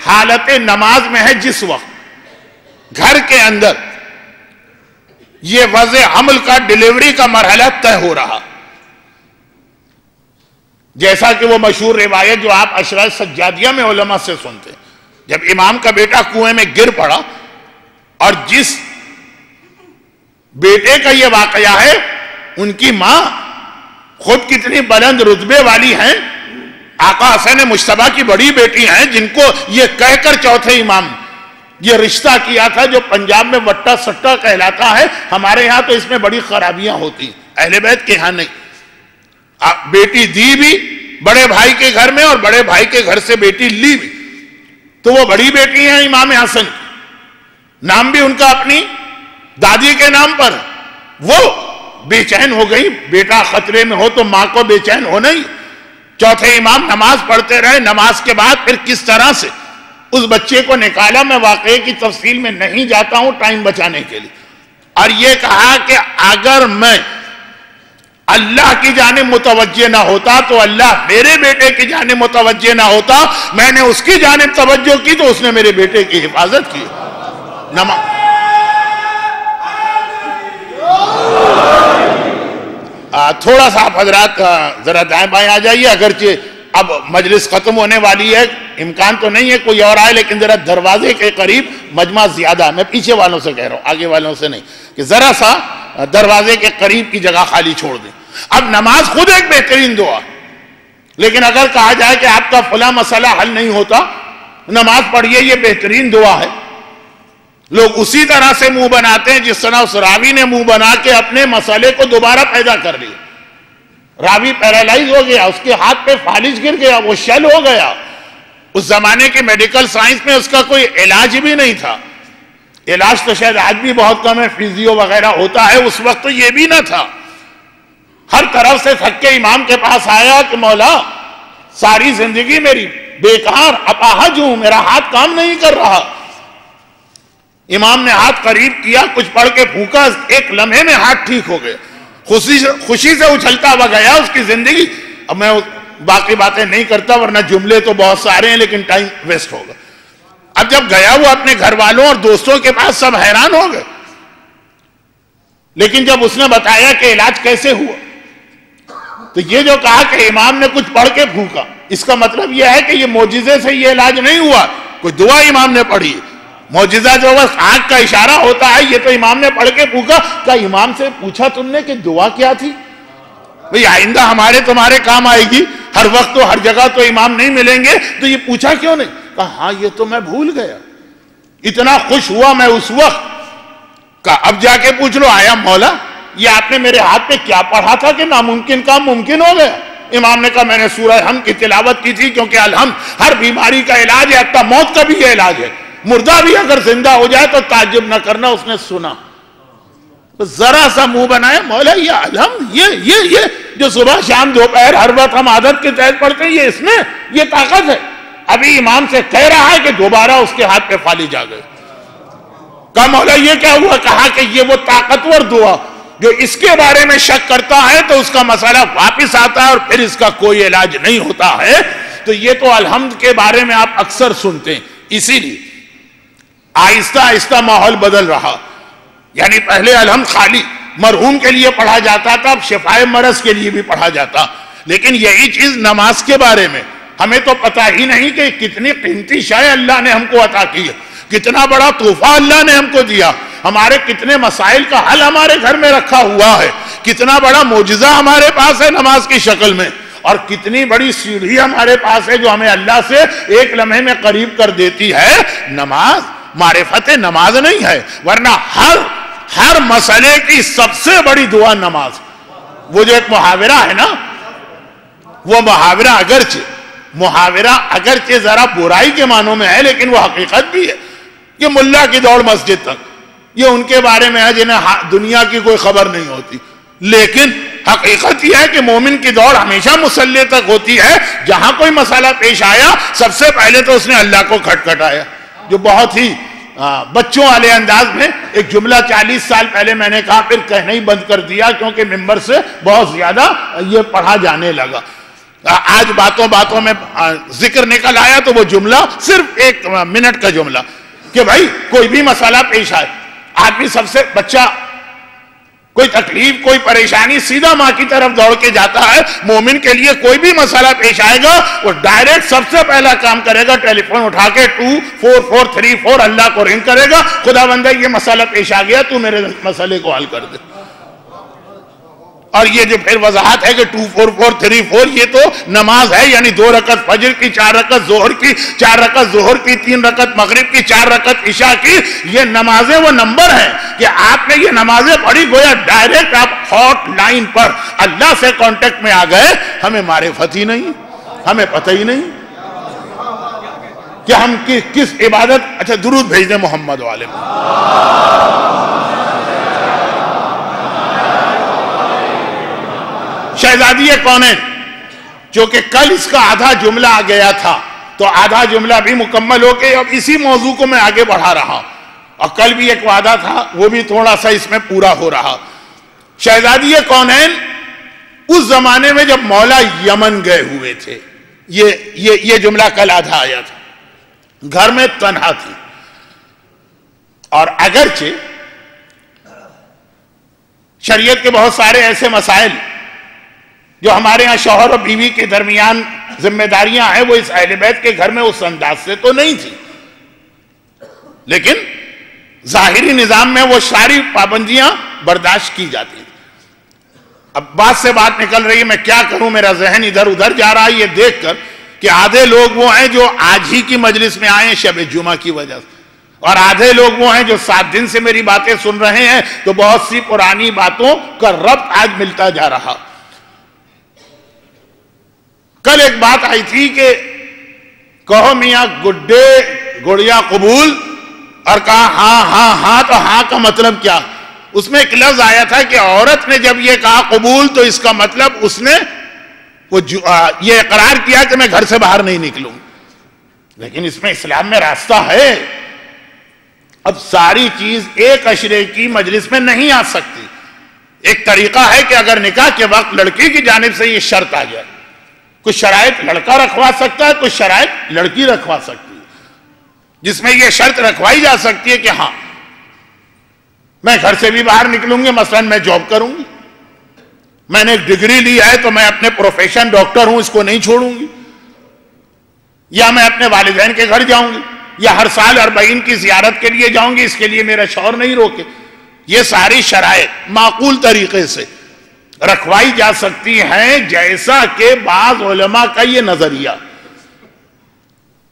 حالت نماز میں ہے، جس وقت گھر کے اندر یہ وضع حمل کا ڈیلیوری کا مرحلہ طے ہو رہا، جیسا کہ وہ مشہور روایت جو آپ اشراء سجادیہ میں علماء سے سنتے ہیں، جب امام کا بیٹا کنویں میں گر پڑا، اور جس بیٹے کا یہ واقعہ ہے ان کی ماں خود کتنی بلند رتبے والی ہیں، آقا حسین مجتبیٰ کی بڑی بیٹی ہیں، جن کو یہ کہہ کر چوتھے امام یہ رشتہ کیا تھا جو پنجاب میں وٹا سٹا کہلاتا ہے. ہمارے ہاں تو اس میں بڑی خرابیاں ہوتی، اہل بیت کے ہاں نہیں. بیٹی دی بھی بڑے بھائی کے گھر میں اور بڑے بھائی کے گھر سے بیٹی لی بھی، تو وہ بڑی بیٹی ہیں امام حسن کی، نام بھی ان کا اپنی دادی کے نام پر. وہ بے چین ہو گئی، بیٹا خطرے میں ہو تو ماں کو بے چین ہونا ہی. چوتھے امام نماز پڑھتے رہے. نماز کے بعد پھر کس طرح سے اس بچے کو نکالا میں واقعے کی تفصیل میں نہیں جاتا ہوں ٹائم بچانے کے لیے، اور یہ کہا کہ اگر میں اللہ کی جانب متوجہ نہ ہوتا تو اللہ میرے بیٹے کی جانب متوجہ نہ ہوتا. میں نے اس کی جانب توجہ کی تو اس نے میرے بیٹے کی حفاظت کی. تھوڑا سا آپ حضرات ذرا دائیں بائیں آ جائیے، اگرچہ اب مجلس ختم ہونے والی ہے، امکان تو نہیں ہے کوئی اور آئے، لیکن ذرا دروازے کے قریب مجمع زیادہ، میں پیچھے والوں سے کہہ رہا ہوں آگے والوں سے نہیں، کہ ذرا سا دروازے کے قریب کی جگہ خالی چھوڑ دیں. اب نماز خود ایک بہترین دعا، لیکن اگر کہا جائے کہ آپ کا فلاں مسئلہ حل نہیں ہوتا نماز پڑھیے، یہ بہترین دعا ہے. لوگ اسی طرح سے منہ بناتے ہیں جس طرح اس راوی نے منہ بنا کے اپنے مسئلے کو دوبارہ پیدا کر لیا. راوی پیرالائز ہو گیا، اس کے ہاتھ پہ فالج گر گیا، وہ شل ہو گیا. اس زمانے کے میڈیکل سائنس میں اس کا کوئی علاج بھی نہیں تھا. علاج تو شاید آج بھی بہت کم ہے، فیزیو وغیرہ ہوتا ہے، اس وقت تو یہ بھی نہ تھا. ہر طرف سے تھک کے امام کے پاس آیا کہ مولا ساری زندگی میری بیکار اپاہج ہوں، میرا ہاتھ کام نہیں کر رہا. امام نے ہاتھ قریب کیا، کچھ پڑھ کے پھونکا، ایک لمحے میں ہاتھ ٹھیک ہو گیا. خوشی سے اچھلتا ہوا گیا اس کی زندگی. اب میں باقی باتیں نہیں کرتا ورنہ جملے تو بہت سارے ہیں لیکن ٹائم ویسٹ ہوگا. اب جب گیا وہ اپنے گھر والوں اور دوستوں کے پاس سب حیران ہو گئے، لیکن جب اس نے بتایا کہ علاج کیسے ہوا تو یہ جو کہا کہ امام نے کچھ پڑھ کے پھونکا، اس کا مطلب یہ ہے کہ یہ معجزے سے یہ علاج نہیں ہوا، کوئی دعا امام نے پڑھی. معجزہ جو بس آنکھ کا اشارہ ہوتا ہے، یہ تو امام نے پڑھ کے پھونکا. کیا امام سے پوچھا تم نے کہ دعا کیا تھی؟ بھئی آئندہ ہمارے تمہارے کام آئے گی، ہر وقت تو ہر جگہ تو امام نہیں ملیں گے، تو یہ پوچھا کیوں نہیں؟ کہا ہاں یہ تو میں بھول گیا، اتنا خوش ہوا میں اس وقت. کہا اب جا کے پوچھ لو. آیا مولا یہ آپ نے میرے ہاتھ پہ کیا پڑھا تھا کہ ناممکن کام ممکن ہو گیا؟ امام نے کہا میں نے سورہ حمد کی تلاوت کی تھی، کیونکہ الحمد ہر بیماری کا علاج ہے، حتی موت کا بھی یہ علاج ہے. مردہ بھی اگر زندہ ہو جائے تو تعجب نہ کرنا اس نے سنا. ذرا سا منہ بنائے مولا یہ الحمد یہ جو صبح شام دوپہر ہر وقت ہم عادت کے تحت پڑھتے ہیں یہ اس میں یہ طاقت ہے. ابھی امام سے کہہ رہا ہے کہ دوبارہ اس کے ہاتھ پہ فالج آ گئے. کہا مولا یہ کیا ہوا؟ کہا کہ یہ وہ طاقتور دعا جو اس کے بارے میں شک کرتا ہے تو اس کا مسئلہ واپس آتا ہے اور پھر اس کا کوئی علاج نہیں ہوتا ہے. تو یہ تو الحمد کے بارے میں آپ اکثر سنتے ہیں. اسی لیے آہستہ آہستہ ماحول بدل رہا. یعنی پہلے الحمد خالی مرحوم کے لیے پڑھا جاتا تھا, اب شفائے مرض کے لیے بھی پڑھا جاتا. لیکن یہی چیز نماز کے بارے میں ہمیں تو پتہ ہی نہیں کہ کتنی قیمتی شے اللہ نے ہم کو عطا کی ہے, کتنا بڑا تحفہ اللہ نے ہم کو دیا, ہمارے کتنے مسائل کا حل ہمارے گھر میں رکھا ہوا ہے, کتنا بڑا معجزہ ہمارے پاس ہے نماز کی شکل میں, اور کتنی بڑی سیڑھی ہمارے پاس ہے جو ہمیں اللہ سے ایک لمحے میں قریب کر دیتی ہے. نماز معرفت نماز نہیں ہے, ورنہ ہر مسئلے کی سب سے بڑی دعا نماز. وہ جو ایک محاورہ ہے نا, وہ محاورہ اگرچہ ذرا برائی کے معنوں میں ہے لیکن وہ حقیقت بھی ہے. یہ ملا کی دوڑ مسجد تک, یہ ان کے بارے میں ہے جنہیں دنیا کی کوئی خبر نہیں ہوتی, لیکن حقیقت یہ ہے کہ مومن کی دوڑ ہمیشہ مصلی تک ہوتی ہے. جہاں کوئی مسئلہ پیش آیا سب سے پہلے تو اس نے اللہ کو کھٹکھٹایا. جو بہت ہی بچوں والے انداز میں ایک جملہ 40 سال پہلے میں نے کہا, پھر کہنا ہی بند کر دیا کیونکہ ممبر سے بہت زیادہ یہ پڑھا جانے لگا. آج باتوں میں ذکر نکل آیا تو وہ جملہ صرف 1 منٹ کا جملہ کہ بھائی کوئی بھی مسئلہ پیش آئے, آدمی سب سے بچہ کوئی تکلیف کوئی پریشانی سیدھا ماں کی طرف دوڑ کے جاتا ہے. مومن کے لیے کوئی بھی مسئلہ پیش آئے گا وہ ڈائریکٹ سب سے پہلا کام کرے گا, ٹیلی فون اٹھا کے 24434 اللہ کو رنگ کرے گا, خدا بندہ یہ مسئلہ پیش آ گیا تو میرے مسئلے کو حل کر دے. اور یہ جو پھر وضاحت ہے کہ 24434 یہ تو نماز ہے, یعنی 2 رکعت فجر کی, 4 رکعت ظہر کی, 4 رکعت ظہر کی, 3 رکعت مغرب کی, 4 رکعت عشاء کی. یہ نمازیں وہ نمبر ہیں کہ آپ نے یہ نمازیں پڑھی, گویا ڈائریکٹ آپ ہاٹ لائن پر اللہ سے کانٹیکٹ میں آ گئے. ہمیں معرفت ہی نہیں, ہمیں پتہ ہی نہیں کہ ہم کس عبادت. اچھا درود بھیج دیں محمد والے میں. شہزادی کونین جو کہ کل اس کا آدھا جملہ آ گیا تھا, تو آدھا جملہ بھی مکمل ہو کے اب اسی موضوع کو میں آگے بڑھا رہا, اور کل بھی ایک وعدہ تھا وہ بھی تھوڑا سا اس میں پورا ہو رہا. شہزادی کونین اس زمانے میں جب مولا یمن گئے ہوئے تھے, یہ جملہ کل آدھا آیا تھا, گھر میں تنہا تھی, اور اگرچہ شریعت کے بہت سارے ایسے مسائل جو ہمارے ہاں شوہر اور بیوی کے درمیان ذمہ داریاں ہیں وہ اس اہل بیت کے گھر میں اس انداز سے تو نہیں تھی, لیکن ظاہری نظام میں وہ ساری پابندیاں برداشت کی جاتی ہیں. اب بات سے بات نکل رہی ہے, میں کیا کروں, میرا ذہن ادھر ادھر جا رہا ہے یہ دیکھ کر کہ آدھے لوگ وہ ہیں جو آج ہی کی مجلس میں آئے ہیں شب جمعہ کی وجہ سے, اور آدھے لوگ وہ ہیں جو 7 دن سے میری باتیں سن رہے ہیں, تو بہت سی پرانی باتوں کا ربط آج ملتا جا رہا. کل ایک بات آئی تھی کہ کہو میاں گڈے گڑیا قبول, اور کہا ہاں تو ہاں کا مطلب کیا. اس میں ایک لفظ آیا تھا کہ عورت نے جب یہ کہا قبول تو اس کا مطلب اس نے یہ اقرار کیا کہ میں گھر سے باہر نہیں نکلوں. لیکن اس میں اسلام میں راستہ ہے. اب ساری چیز ایک عشرے کی مجلس میں نہیں آ سکتی. ایک طریقہ ہے کہ اگر نکاح کے وقت لڑکی کی جانب سے یہ شرط آ جائے, کچھ شرائط لڑکا رکھوا سکتا ہے, کچھ شرائط لڑکی رکھوا سکتی ہے, جس میں یہ شرط رکھوائی جا سکتی ہے کہ ہاں میں گھر سے بھی باہر نکلوں گی, مثلا میں جاب کروں گی, میں نے ایک ڈگری لی ہے تو میں اپنے پروفیشن ڈاکٹر ہوں اس کو نہیں چھوڑوں گی, یا میں اپنے والدین کے گھر جاؤں گی, یا ہر سال 40 کی زیارت کے لیے جاؤں گی, اس کے لیے میرا شوہر نہیں روکے. یہ ساری شرائط معقول طریقے سے رکھوائی جا سکتی ہیں, جیسا کہ بعض علماء کا یہ نظریہ.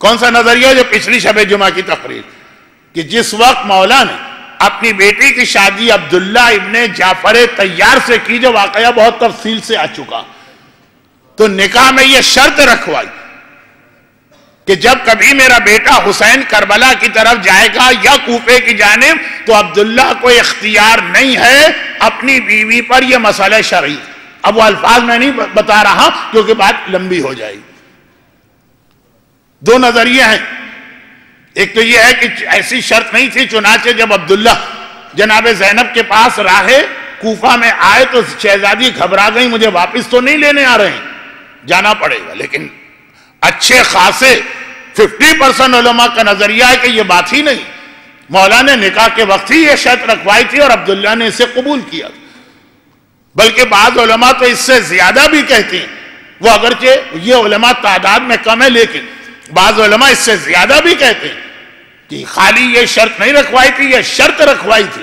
کون سا نظریہ؟ جو پچھلی شب جمعہ کی تقریر, کہ جس وقت مولا نے اپنی بیٹی کی شادی عبداللہ ابن جعفر طیار سے کی, جو واقعہ بہت تفصیل سے آ چکا, تو نکاح میں یہ شرط رکھوائی کہ جب کبھی میرا بیٹا حسین کربلا کی طرف جائے گا یا کوفے کی جانب تو عبداللہ کو اختیار نہیں ہے اپنی بیوی پر یہ مسئلہ شرعی. اب وہ الفاظ میں نہیں بتا رہا کیونکہ بات لمبی ہو جائے گی. دو نظریے ہیں. ایک تو یہ ہے کہ ایسی شرط نہیں تھی، چنانچہ جب عبداللہ جناب زینب کے پاس راہ کوفہ میں آئے تو شہزادی گھبرا گئی، مجھے واپس تو نہیں لینے آ رہے ہیں، جانا پڑے گا. لیکن اچھے خاصے 50% علماء کا نظریہ ہے کہ یہ بات ہی نہیں، مولا نے نکاح کے وقت ہی یہ شرط رکھوائی تھی اور عبداللہ نے اسے قبول کیا. بلکہ بعض علماء تو اس سے زیادہ بھی کہتے ہیں، وہ اگرچہ یہ علماء تعداد میں کم ہے لیکن بعض علماء اس سے زیادہ بھی کہتے ہیں کہ خالی یہ شرط نہیں رکھوائی تھی، یہ شرط رکھوائی تھی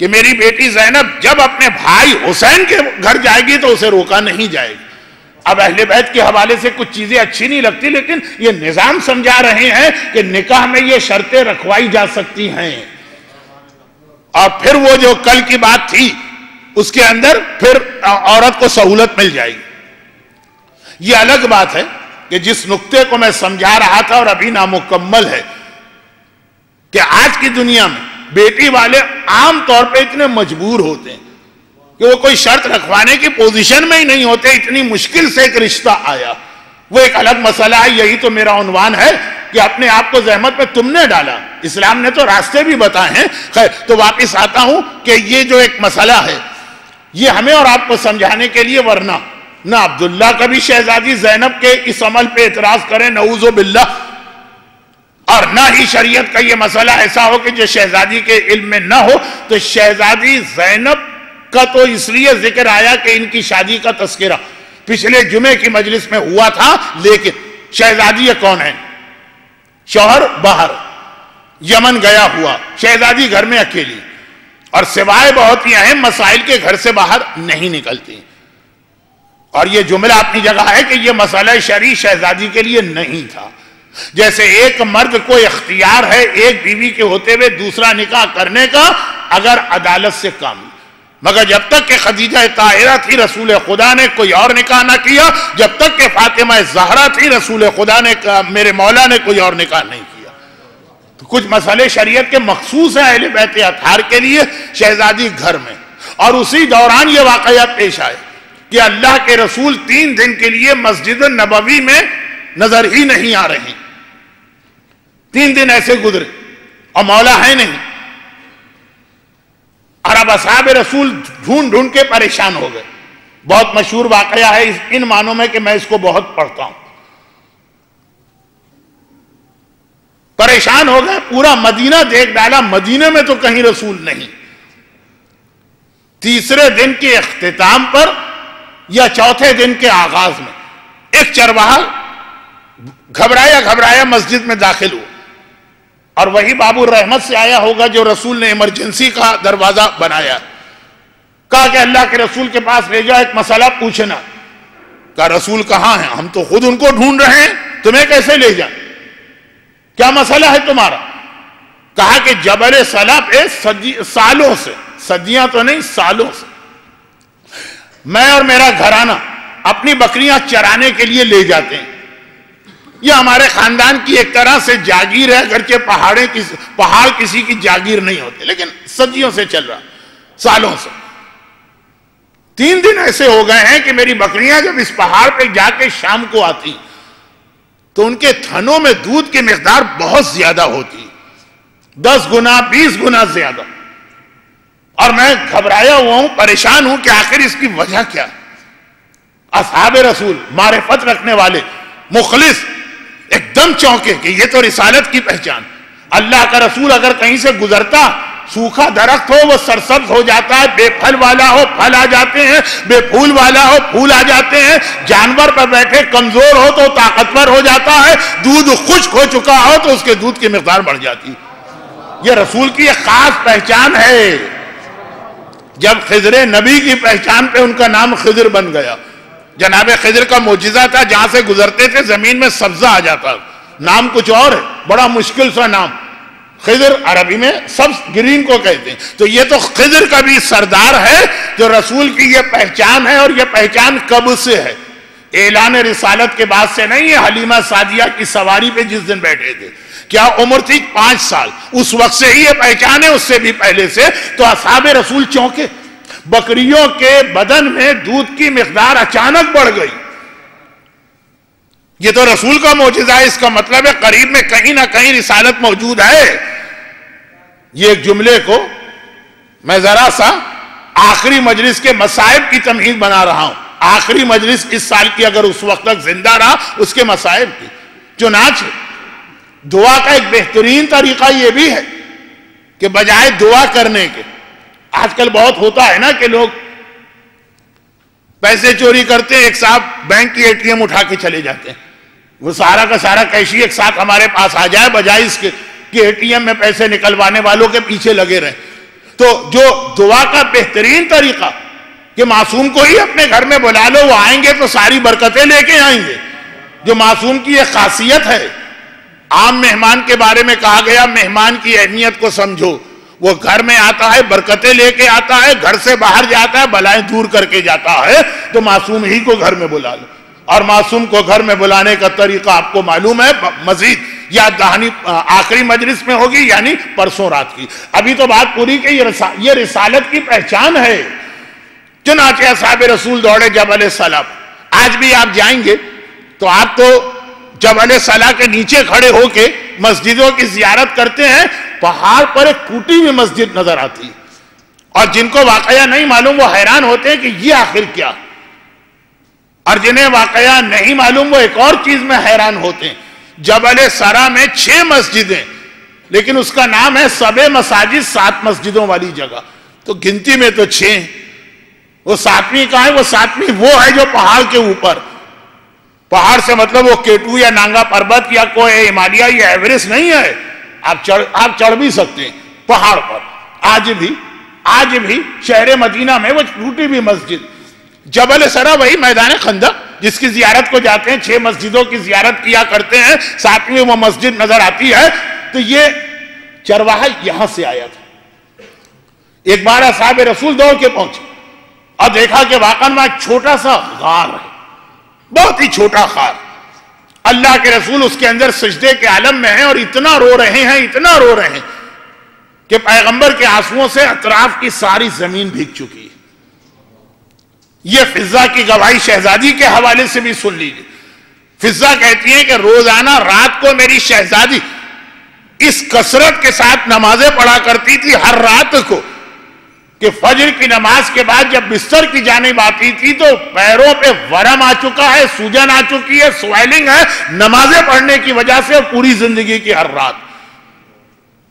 کہ میری بیٹی زینب جب اپنے بھائی حسین کے گھر جائے گی تو اسے روکا نہیں جائے گی. اب اہل بیت کے حوالے سے کچھ چیزیں اچھی نہیں لگتی لیکن یہ نظام سمجھا رہے ہیں کہ نکاح میں یہ شرطیں رکھوائی جا سکتی ہیں. اور پھر وہ جو کل کی بات تھی اس کے اندر پھر عورت کو سہولت مل جائے گی. یہ الگ بات ہے کہ جس نقطے کو میں سمجھا رہا تھا اور ابھی نامکمل ہے کہ آج کی دنیا میں بیٹی والے عام طور پہ اتنے مجبور ہوتے ہیں کہ وہ کوئی شرط رکھوانے کی پوزیشن میں ہی نہیں ہوتے. اتنی مشکل سے ایک رشتہ آیا، وہ ایک الگ مسئلہ ہے. یہی تو میرا عنوان ہے کہ اپنے آپ کو زحمت میں تم نے ڈالا، اسلام نے تو راستے بھی بتائے ہیں. خیر تو واپس آتا ہوں کہ یہ جو ایک مسئلہ ہے یہ ہمیں اور آپ کو سمجھانے کے لیے، ورنہ نہ عبداللہ کبھی شہزادی زینب کے اس عمل پہ اعتراض کریں نعوذ باللہ، اور نہ ہی شریعت کا یہ مسئلہ ایسا ہو کہ جو شہزادی کے علم میں نہ ہو. تو شہزادی زینب کا تو اس لیے ذکر آیا کہ ان کی شادی کا تذکرہ پچھلے جمعے کی مجلس میں ہوا تھا. لیکن شہزادی یہ کون ہے؟ شوہر باہر یمن گیا ہوا، شہزادی گھر میں اکیلی، اور سوائے بہت ہی اہم مسائل کے گھر سے باہر نہیں نکلتی. اور یہ جملہ اپنی جگہ ہے کہ یہ مسئلہ شرعی شہزادی کے لیے نہیں تھا. جیسے ایک مرد کو اختیار ہے ایک بیوی کے ہوتے ہوئے دوسرا نکاح کرنے کا اگر عدالت سے کام، مگر جب تک کہ خدیجہ طاہرہ تھی رسول خدا نے کوئی اور نکاح نہ کیا، جب تک کہ فاطمہ زہرا تھی رسول خدا نے میرے مولا نے کوئی اور نکاح نہیں کیا. تو کچھ مسئلے شریعت کے مخصوص ہیں اہل بیت اطہار کے لیے شہزادی گھر میں. اور اسی دوران یہ واقعات پیش آئے کہ اللہ کے رسول 3 دن کے لیے مسجد نبوی میں نظر ہی نہیں آ رہے. 3 دن ایسے گزرے اور مولا ہے نہیں. اور اب اصحاب رسول ڈھونڈ ڈھونڈ کے پریشان ہو گئے. بہت مشہور واقعہ ہے ان معنوں میں کہ میں اس کو بہت پڑھتا ہوں. پریشان ہو گئے، پورا مدینہ دیکھ ڈالا، مدینہ میں تو کہیں رسول نہیں. تیسرے دن کے اختتام پر یا چوتھے دن کے آغاز میں ایک چرواہا گھبرایا مسجد میں داخل ہوا، اور وہی باب الرحمت سے آیا ہوگا جو رسول نے ایمرجنسی کا دروازہ بنایا. کہا کہ اللہ کے رسول کے پاس لے جاؤ، ایک مسئلہ پوچھنا. کہا رسول کہاں ہیں؟ ہم تو خود ان کو ڈھونڈ رہے ہیں، تمہیں کیسے لے جائیں؟ کیا مسئلہ ہے تمہارا؟ کہا کہ جبل صلا پہ سالوں سے، صدیاں تو نہیں سالوں سے میں اور میرا گھرانہ اپنی بکریاں چرانے کے لیے لے جاتے ہیں. یہ ہمارے خاندان کی ایک طرح سے جاگیر ہے، اگرچہ پہاڑ کسی کی جاگیر نہیں ہوتے، لیکن صدیوں سے چل رہا، سالوں سے. 3 دن ایسے ہو گئے ہیں کہ میری بکریاں جب اس پہاڑ پہ جا کے شام کو آتی تو ان کے تھنوں میں دودھ کی مقدار بہت زیادہ ہوتی، 10 گنا 20 گنا زیادہ. اور میں گھبرایا ہوا ہوں، پریشان ہوں کہ آخر اس کی وجہ کیا. اصحاب رسول معرفت رکھنے والے مخلص ایک دم چونکے کہ یہ تو رسالت کی پہچان. اللہ کا رسول اگر کہیں سے گزرتا، سوکھا درخت ہو وہ سرسبز ہو جاتا ہے، بے پھل والا ہو پھل آ جاتے ہیں، بے پھول والا ہو پھول آ جاتے ہیں، جانور پر بیٹھے کمزور ہو تو طاقتور ہو جاتا ہے، دودھ خشک ہو چکا ہو تو اس کے دودھ کی مقدار بڑھ جاتی. یہ رسول کی ایک خاص پہچان ہے. جب خضر نبی کی پہچان پہ ان کا نام خضر بن گیا. جناب خضر کا معجزہ تھا، جہاں سے گزرتے تھے زمین میں سبزہ آ جاتا. نام کچھ اور ہے، بڑا مشکل سا نام. خضر عربی میں سبز گرین کو کہتے ہیں. تو یہ تو خضر کا بھی سردار ہے جو رسول کی یہ پہچان ہے. اور یہ پہچان کب سے ہے؟ اعلان رسالت کے بعد سے نہیں، یہ حلیمہ سعدیہ کی سواری پہ جس دن بیٹھے تھے، کیا عمر تھی؟ 5 سال، اس وقت سے ہی یہ پہچانے، اس سے بھی پہلے سے تو اصحاب رسول چونکے، بکریوں کے بدن میں دودھ کی مقدار اچانک بڑھ گئی. یہ تو رسول کا معجزہ ہے، اس کا مطلب ہے قریب میں کہیں نہ کہیں رسالت موجود ہے. یہ ایک جملے کو میں ذرا سا آخری مجلس کے مصائب کی تمہید بنا رہا ہوں. آخری مجلس اس سال کی اگر اس وقت تک زندہ رہا، اس کے مصائب کی. چنانچہ دعا کا ایک بہترین طریقہ یہ بھی ہے کہ بجائے دعا کرنے کے، آج کل بہت ہوتا ہے نا کہ لوگ پیسے چوری کرتے ہیں، ایک صاحب بینک کی ATM اٹھا کے چلے جاتے ہیں، وہ سارا کا سارا کیشی ایک ساتھ ہمارے پاس آ جائے، بجائے اس کے کہ ATM میں پیسے نکلوانے والوں کے پیچھے لگے رہیں. تو جو دعا کا بہترین طریقہ کہ معصوم کو ہی اپنے گھر میں بلا لو، وہ آئیں گے تو ساری برکتیں لے کے آئیں گے. جو معصوم کی یہ خاصیت ہے. عام مہمان کے بارے میں کہا گیا مہمان کی اہمیت کو سمجھو، وہ گھر میں آتا ہے برکتیں لے کے آتا ہے، گھر سے باہر جاتا ہے بلائیں دور کر کے جاتا ہے. تو معصوم ہی کو گھر میں بلا لو. اور معصوم کو گھر میں بلانے کا طریقہ آپ کو معلوم ہے، مزید یاد دہانی آخری مجلس میں ہوگی، یعنی پرسوں رات کی. ابھی تو بات پوری کہ یہ رسالت کی پہچان ہے. چنانچہ اصحاب رسول دوڑے جبل صلا. آج بھی آپ جائیں گے تو آپ تو جبل صلا کے نیچے کھڑے ہو کے مسجدوں کی زیارت کرتے ہیں، پہاڑ پر ایک ٹوٹی ہوئی مسجد نظر آتی ہے، اور جن کو واقعہ نہیں معلوم وہ حیران ہوتے ہیں کہ یہ آخر کیا، اور جنہیں واقعہ نہیں معلوم وہ ایک اور چیز میں حیران ہوتے ہیں. جبل صلا میں 6 مسجدیں، لیکن اس کا نام ہے 7 مساجد، 7 مسجدوں والی جگہ. تو گنتی میں تو 6، وہ 7ویں کہاں ہے؟ وہ 7ویں وہ ہے جو پہاڑ کے اوپر. پہاڑ سے مطلب وہ کیٹو یا نانگا پربت یا کوئی ہمالیہ یا ایوریسٹ نہیں ہے. آپ چڑھ بھی سکتے ہیں پہاڑ پر. آج بھی شہر مدینہ میں وہ ٹوٹی بھی مسجد جبل صلا، وہی میدان خندق جس کی زیارت کو جاتے ہیں، 6 مسجدوں کی زیارت کیا کرتے ہیں، 7ویں وہ مسجد نظر آتی ہے. تو یہ چرواہا یہاں سے آیا تھا. ایک بار اصحاب رسول دوڑ کے پہنچے اور دیکھا کہ واقعا میں ایک چھوٹا سا غار ہے، بہت ہی چھوٹا غار. اللہ کے رسول اس کے اندر سجدے کے عالم میں ہیں اور اتنا رو رہے ہیں کہ پیغمبر کے آنسوؤں سے اطراف کی ساری زمین بھیگ چکی ہے. یہ فضہ کی گواہی شہزادی کے حوالے سے بھی سن لیجیے. فضہ کہتی ہیں کہ روزانہ رات کو میری شہزادی اس کثرت کے ساتھ نمازیں پڑھا کرتی تھی ہر رات کو کہ فجر کی نماز کے بعد جب بستر کی جانب آتی تھی تو پیروں پہ ورم آ چکا ہے، سوجن آ چکی ہے، سویلنگ ہے نمازیں پڑھنے کی وجہ سے، اور پوری زندگی کی ہر رات.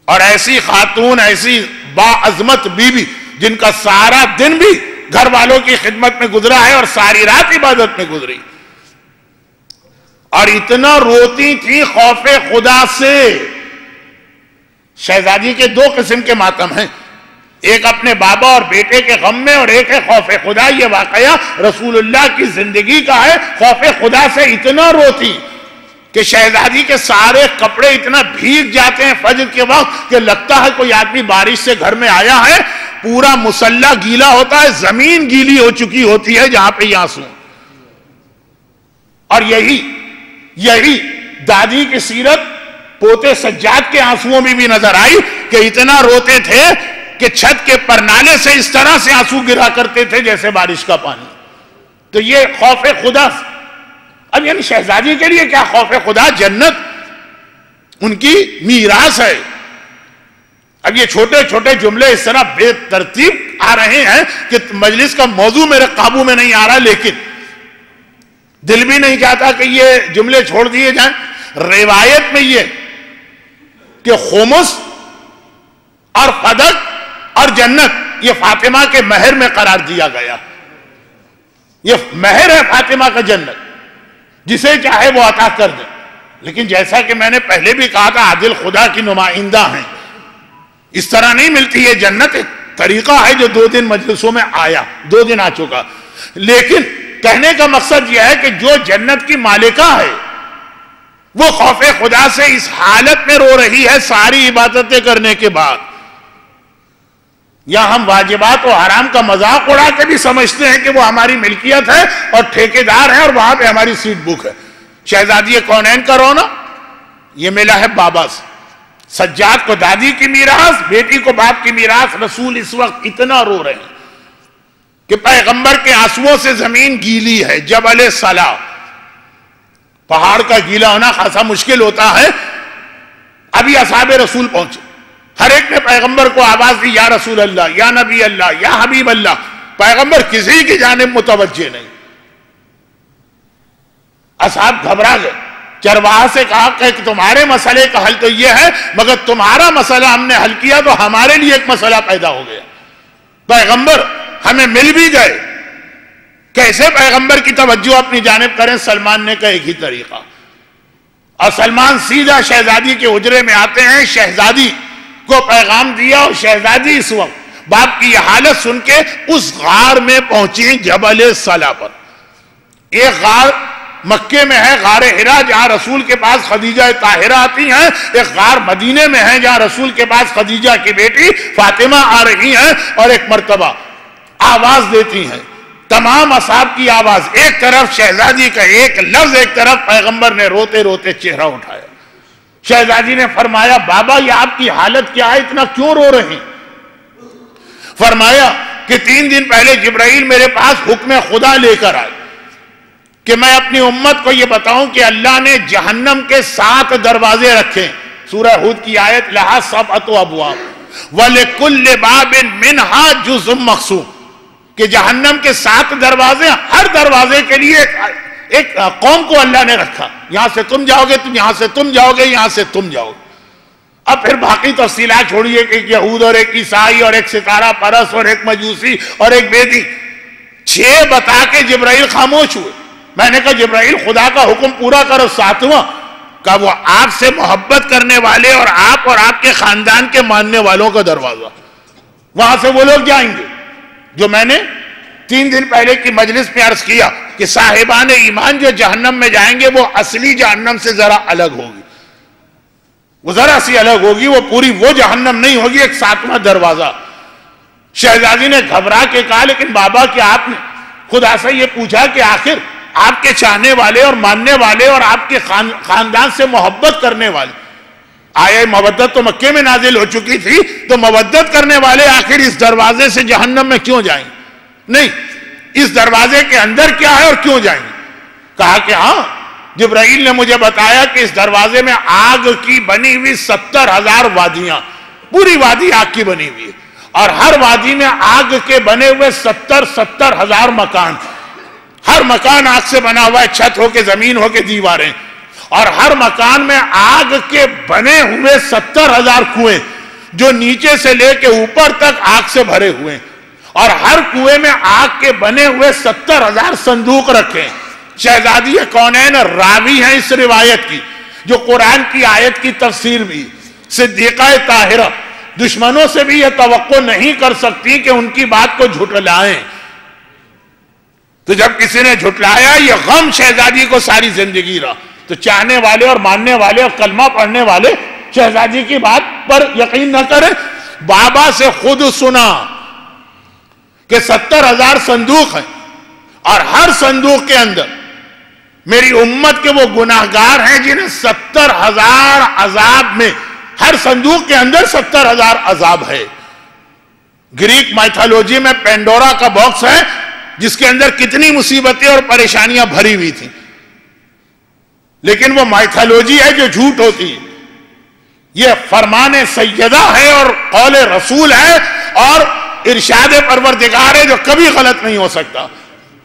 اور ایسی خاتون، ایسی باعظمت بیوی جن کا سارا دن بھی گھر والوں کی خدمت میں گزرا ہے اور ساری رات عبادت میں گزری، اور اتنا روتی تھی خوف خدا سے. شہزادی کے 2 قسم کے ماتم ہیں، ایک اپنے بابا اور بیٹے کے غم میں، اور ایک ہے خوف خدا. یہ واقعہ رسول اللہ کی زندگی کا ہے. خوف خدا سے اتنا روتی کہ شہزادی کے سارے کپڑے اتنا بھیگ جاتے ہیں فجر کے وقت کہ لگتا ہے کوئی آدمی بارش سے گھر میں آیا ہے. پورا مسلح گیلا ہوتا ہے، زمین گیلی ہو چکی ہوتی ہے جہاں پہ یہ آنسو. اور یہی دادی کی سیرت پوتے سجاد کے آنسوؤں میں بھی نظر آئی کہ اتنا روتے تھے کہ چھت کے پرنالے سے اس طرح سے آنسو گرا کرتے تھے جیسے بارش کا پانی. تو یہ خوف خدا. اب یعنی شہزادی کے لیے کیا خوف خدا؟ جنت ان کی میراث ہے. اب یہ چھوٹے چھوٹے جملے اس طرح بے ترتیب آ رہے ہیں کہ مجلس کا موضوع میرے قابو میں نہیں آ رہا، لیکن دل بھی نہیں چاہتا کہ یہ جملے چھوڑ دیے جائیں. روایت میں یہ کہ خمس اور فدق اور جنت یہ فاطمہ کے مہر میں قرار دیا گیا. یہ مہر ہے فاطمہ کا جنت، جسے چاہے وہ عطا کر دے. لیکن جیسا کہ میں نے پہلے بھی کہا تھا عادل خدا کی نمائندہ ہیں، اس طرح نہیں ملتی. یہ جنت ایک طریقہ ہے جو 2 دن مجلسوں میں آیا، 2 دن آ چکا. لیکن کہنے کا مقصد یہ ہے کہ جو جنت کی مالکہ ہے وہ خوف خدا سے اس حالت میں رو رہی ہے ساری عبادتیں کرنے کے بعد. یا ہم واجبات و حرام کا مذاق اڑا کے بھی سمجھتے ہیں کہ وہ ہماری ملکیت ہے اور ٹھیکیدار ہے اور وہاں پہ ہماری سیٹ بک ہے. شہزادی کونین کا رونا یہ ملا ہے بابا سے. سجاد کو دادی کی میراث، بیٹی کو باپ کی میراث. رسول اس وقت اتنا رو رہے ہیں کہ پیغمبر کے آنسوؤں سے زمین گیلی ہے. جبل صلا، پہاڑ کا گیلا ہونا خاصا مشکل ہوتا ہے. ابھی اصحاب رسول پہنچے، ہر ایک نے پیغمبر کو آواز دی، یا رسول اللہ، یا نبی اللہ، یا حبیب اللہ. پیغمبر کسی کی جانب متوجہ نہیں. اصحاب گھبرا گئے. چرواہا سے کہا کہ تمہارے مسئلے کا حل تو یہ ہے، مگر تمہارا مسئلہ ہم نے حل کیا تو ہمارے لیے ایک مسئلہ پیدا ہو گیا. پیغمبر ہمیں مل بھی گئے، کیسے پیغمبر کی توجہ اپنی جانب کریں؟ سلمان نے کہا ایک ہی طریقہ. اور سلمان سیدھا شہزادی کے حجرے میں آتے ہیں، شہزادی کو پیغام دیا اور شہزادی اس وقت باپ کی یہ حالت سن کے اس غار میں پہنچی، جبل صلا پر. ایک غار مکے میں ہے، غار حرا، جہاں رسول کے پاس خدیجہ طاہرہ آتی ہیں. ایک غار مدینے میں ہے جہاں رسول کے پاس خدیجہ کی بیٹی فاطمہ آ رہی ہیں اور ایک مرتبہ آواز دیتی ہیں. تمام اصحاب کی آواز، ایک طرف شہزادی کا ایک لفظ، ایک طرف پیغمبر نے روتے روتے چہرہ اٹھایا. شہزادی نے فرمایا بابا یہ آپ کی حالت کیا ہے، اتنا کیوں رو رہے ہیں؟ فرمایا کہ 3 دن پہلے جبرائیل میرے پاس حکم خدا لے کر آئے کہ میں اپنی امت کو یہ بتاؤں کہ اللہ نے جہنم کے 7 دروازے رکھے. سورہ ہود کی آیت لہا 7 ابواب وَلِكُلِّ بَابٍ مِّنْهَا جُزْءٌ مَقْسُومٌ، کہ جہنم کے 7 دروازے، ہر دروازے کے لیے ایک قوم کو اللہ نے رکھا. یہاں سے تم جاؤ گے، یہاں سے تم جاؤ گے، یہاں سے تم جاؤ گے. اب پھر باقی تفصیلات چھوڑیے کہ ایک یہود اور ایک عیسائی اور ایک ستارہ پرست اور ایک مجوسی اور ایک بیدی، 6 بتا کے جبرائیل خاموش ہوئے. میں نے کہا جبرائیل خدا کا حکم پورا کرو. 7واں کہا وہ آپ سے محبت کرنے والے اور آپ کے خاندان کے ماننے والوں کا دروازہ. وہاں سے وہ لوگ جائیں گے جو میں نے 3 دن پہلے کی مجلس میں عرض کیا کہ صاحبان ایمان جو جہنم میں جائیں گے وہ اصلی جہنم سے ذرا الگ ہوگی، وہ ذرا سی الگ ہوگی، وہ پوری وہ جہنم نہیں ہوگی. ایک 7واں دروازہ. شہزادی نے گھبرا کے کہا لیکن بابا کیا آپ نے خدا سے یہ پوچھا کہ آخر آپ کے چاہنے والے اور ماننے والے اور آپ کے خاندان سے محبت کرنے والے، آیہ مودت تو مکے میں نازل ہو چکی تھی، تو مودت کرنے والے آخر اس دروازے سے جہنم میں کیوں جائیں؟ نہیں، اس دروازے کے اندر کیا ہے اور کیوں جائیں؟ کہا کہ ہاں جبرائیل نے مجھے بتایا کہ اس دروازے میں آگ کی بنی ہوئی 70,000 وادیاں، پوری وادی آگ کی بنی ہوئی ہے، اور ہر وادی میں آگ کے بنے ہوئے 70,000 مکان. ہر مکان آگ سے بنا ہوا ہے، چھت ہو کے زمین ہو کے دیواریں، اور ہر مکان میں آگ کے بنے ہوئے 70,000 کنویں جو نیچے سے لے کے اوپر تک آگ سے بھرے ہوئے، اور ہر کنویں میں آگ کے بنے ہوئے 70,000 صندوق رکھے. شہزادی کونین راوی ہیں اس روایت کی، جو قرآن کی آیت کی تفسیر بھی. صدیقہ طاہرہ دشمنوں سے بھی یہ توقع نہیں کر سکتی کہ ان کی بات کو جھٹلائیں. تو جب کسی نے جھٹلایا یہ غم شہزادی کو ساری زندگی رہا. تو چاہنے والے اور ماننے والے اور کلمہ پڑھنے والے شہزادی کی بات پر یقین نہ کریں. بابا سے خود سنا کہ 70,000 صندوق ہیں، اور ہر صندوق کے اندر میری امت کے وہ گناہگار ہیں جنہیں 70,000 عذاب میں، ہر صندوق کے اندر 70,000 عذاب ہے. گریک مائتھالوجی میں پینڈورا کا باکس ہے جس کے اندر کتنی مصیبتیں اور پریشانیاں بھری ہوئی تھیں، لیکن وہ مائتھالوجی ہے جو جھوٹ ہوتی ہے. یہ فرمان سیدہ ہے اور قول رسول ہے اور ارشاد پروردگار ہے جو کبھی غلط نہیں ہو سکتا.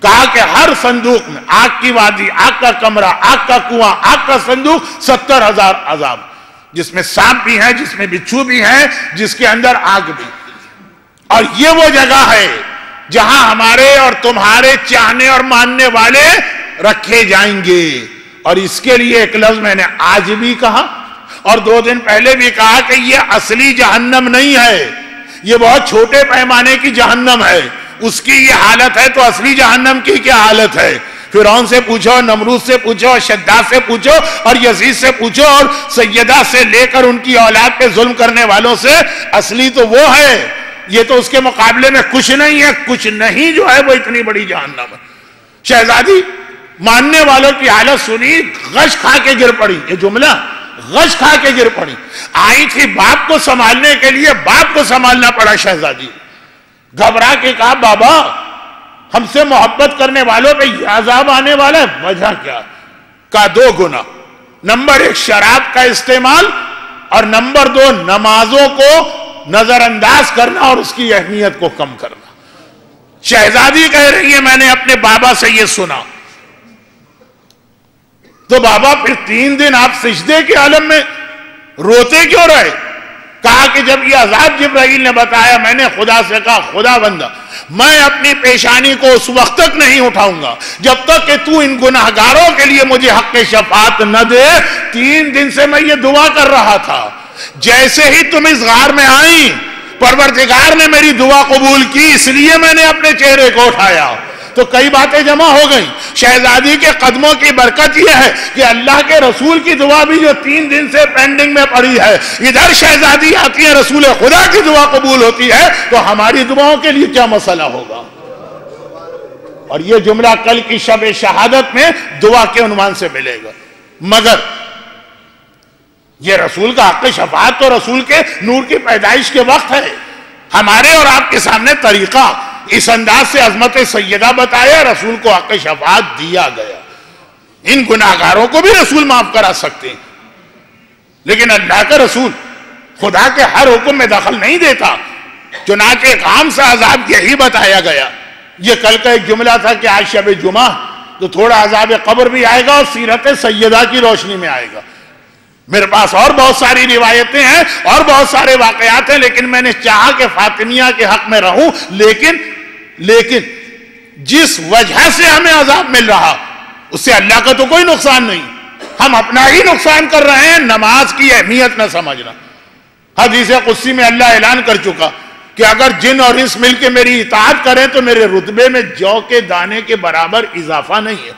کہا کہ ہر صندوق میں آگ کی وادی، آگ کا کمرہ، آگ کا کنواں، آگ کا صندوق، 70,000 عذاب، جس میں سانپ بھی ہیں، جس میں بچھو بھی ہیں، جس کے اندر آگ بھی. اور یہ وہ جگہ ہے جہاں ہمارے اور تمہارے چاہنے اور ماننے والے رکھے جائیں گے. اور اس کے لیے ایک لفظ میں نے آج بھی کہا اور 2 دن پہلے بھی کہا کہ یہ اصلی جہنم نہیں ہے، یہ بہت چھوٹے پیمانے کی جہنم ہے. اس کی یہ حالت ہے تو اصلی جہنم کی کیا حالت ہے؟ فرعون سے پوچھو، نمرود سے پوچھو، شداد سے پوچھو، اور یزید سے پوچھو، اور سیدہ سے لے کر ان کی اولاد پہ ظلم کرنے والوں سے. اصلی تو وہ ہے یہ تو اس کے مقابلے میں کچھ نہیں ہے. کچھ نہیں جو ہے وہ اتنی بڑی جہنم ہے. شہزادی ماننے والوں کی حالت سنی, غش کھا کے گر پڑی. یہ جملہ غش کھا کے گر پڑی. آئی تھی باپ کو سنبھالنے کے لیے, باپ کو سنبھالنا پڑا. شہزادی گھبرا کے کہا بابا ہم سے محبت کرنے والوں پہ یہ عذاب آنے والا ہے, وجہ کیا؟ کہا 2 گناہ. نمبر 1 شراب کا استعمال, اور نمبر 2 نمازوں کو نظر انداز کرنا اور اس کی اہمیت کو کم کرنا. شہزادی کہہ رہی ہے میں نے اپنے بابا سے یہ سنا. تو بابا پھر 3 دن آپ سجدے کے عالم میں روتے کیوں رہے؟ کہا کہ جب یہ عذاب جبرائیل نے بتایا میں نے خدا سے کہا خدا بندہ میں اپنی پیشانی کو اس وقت تک نہیں اٹھاؤں گا جب تک کہ تو ان گناہگاروں کے لیے مجھے حق شفاعت نہ دے. 3 دن سے میں یہ دعا کر رہا تھا. جیسے ہی تم اس غار میں آئیں پروردگار نے میری دعا قبول کی, اس لیے میں نے اپنے چہرے کو اٹھایا. تو کئی باتیں جمع ہو گئیں. شہزادی کے قدموں کی برکت یہ ہے کہ اللہ کے رسول کی دعا بھی جو 3 دن سے پینڈنگ میں پڑی ہے, ادھر شہزادی آتی ہے, رسول خدا کی دعا قبول ہوتی ہے, تو ہماری دعاؤں کے لیے کیا مسئلہ ہوگا. اور یہ جملہ کل کی شب شہادت میں دعا کے عنوان سے ملے گا. مگر یہ رسول کا حق شفاعت تو رسول کے نور کی پیدائش کے وقت ہے. ہمارے اور آپ کے سامنے طریقہ اس انداز سے عظمت سیدہ بتایا, رسول کو حق شفاعت دیا گیا. ان گناہگاروں کو بھی رسول معاف کرا سکتے ہیں, لیکن اللہ کا رسول خدا کے ہر حکم میں دخل نہیں دیتا. چنانچہ ایک عام سا عذاب یہی بتایا گیا. یہ کل کا ایک جملہ تھا کہ آج شب جمعہ تو تھوڑا عذاب قبر بھی آئے گا اور سیرت سیدہ کی روشنی میں آئے گا. میرے پاس اور بہت ساری روایتیں ہیں اور بہت سارے واقعات ہیں, لیکن میں نے چاہا کہ فاطمیہ کے حق میں رہوں. لیکن جس وجہ سے ہمیں عذاب مل رہا اس سے اللہ کا تو کوئی نقصان نہیں, ہم اپنا ہی نقصان کر رہے ہیں. نماز کی اہمیت نہ سمجھنا. حدیث قدسی میں اللہ اعلان کر چکا کہ اگر جن اور انس مل کے میری اطاعت کریں تو میرے رتبے میں جو کے دانے کے برابر اضافہ نہیں ہے.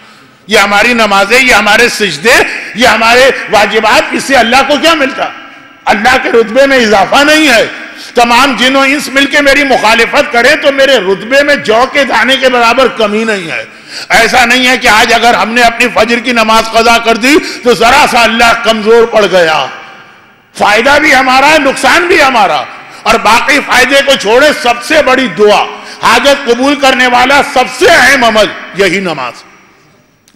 یہ ہماری نمازیں, یہ ہمارے سجدے, یہ ہمارے واجبات, اس سے اللہ کو کیا ملتا؟ اللہ کے رتبے میں اضافہ نہیں ہے. تمام جن و انس مل کے میری مخالفت کریں تو میرے رتبے میں جو کے دانے کے برابر کمی نہیں ہے. ایسا نہیں ہے کہ آج اگر ہم نے اپنی فجر کی نماز قضا کر دی تو ذرا سا اللہ کمزور پڑ گیا. فائدہ بھی ہمارا ہے, نقصان بھی ہمارا. اور باقی فائدے کو چھوڑے, سب سے بڑی دعا, حاجت قبول کرنے والا سب سے اہم عمل یہی نماز.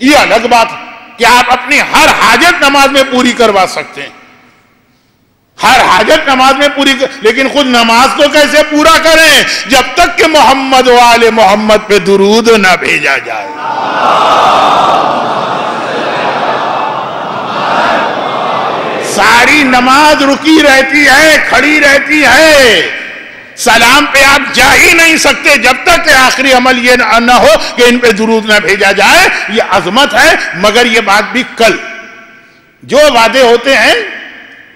یہ الگ بات کہ آپ اپنی ہر حاجت نماز میں پوری کروا سکتے ہیں, ہر حاجت نماز میں پوری لیکن خود نماز کو کیسے پورا کریں جب تک کہ محمد و آل محمد پہ درود نہ بھیجا جائے. ساری نماز رکی رہتی ہے, کھڑی رہتی ہے, سلام پہ آپ جا ہی نہیں سکتے جب تک کہ آخری عمل یہ نہ ہو کہ ان پہ درود نہ بھیجا جائے. یہ عظمت ہے. مگر یہ بات بھی کل جو وعدے ہوتے ہیں,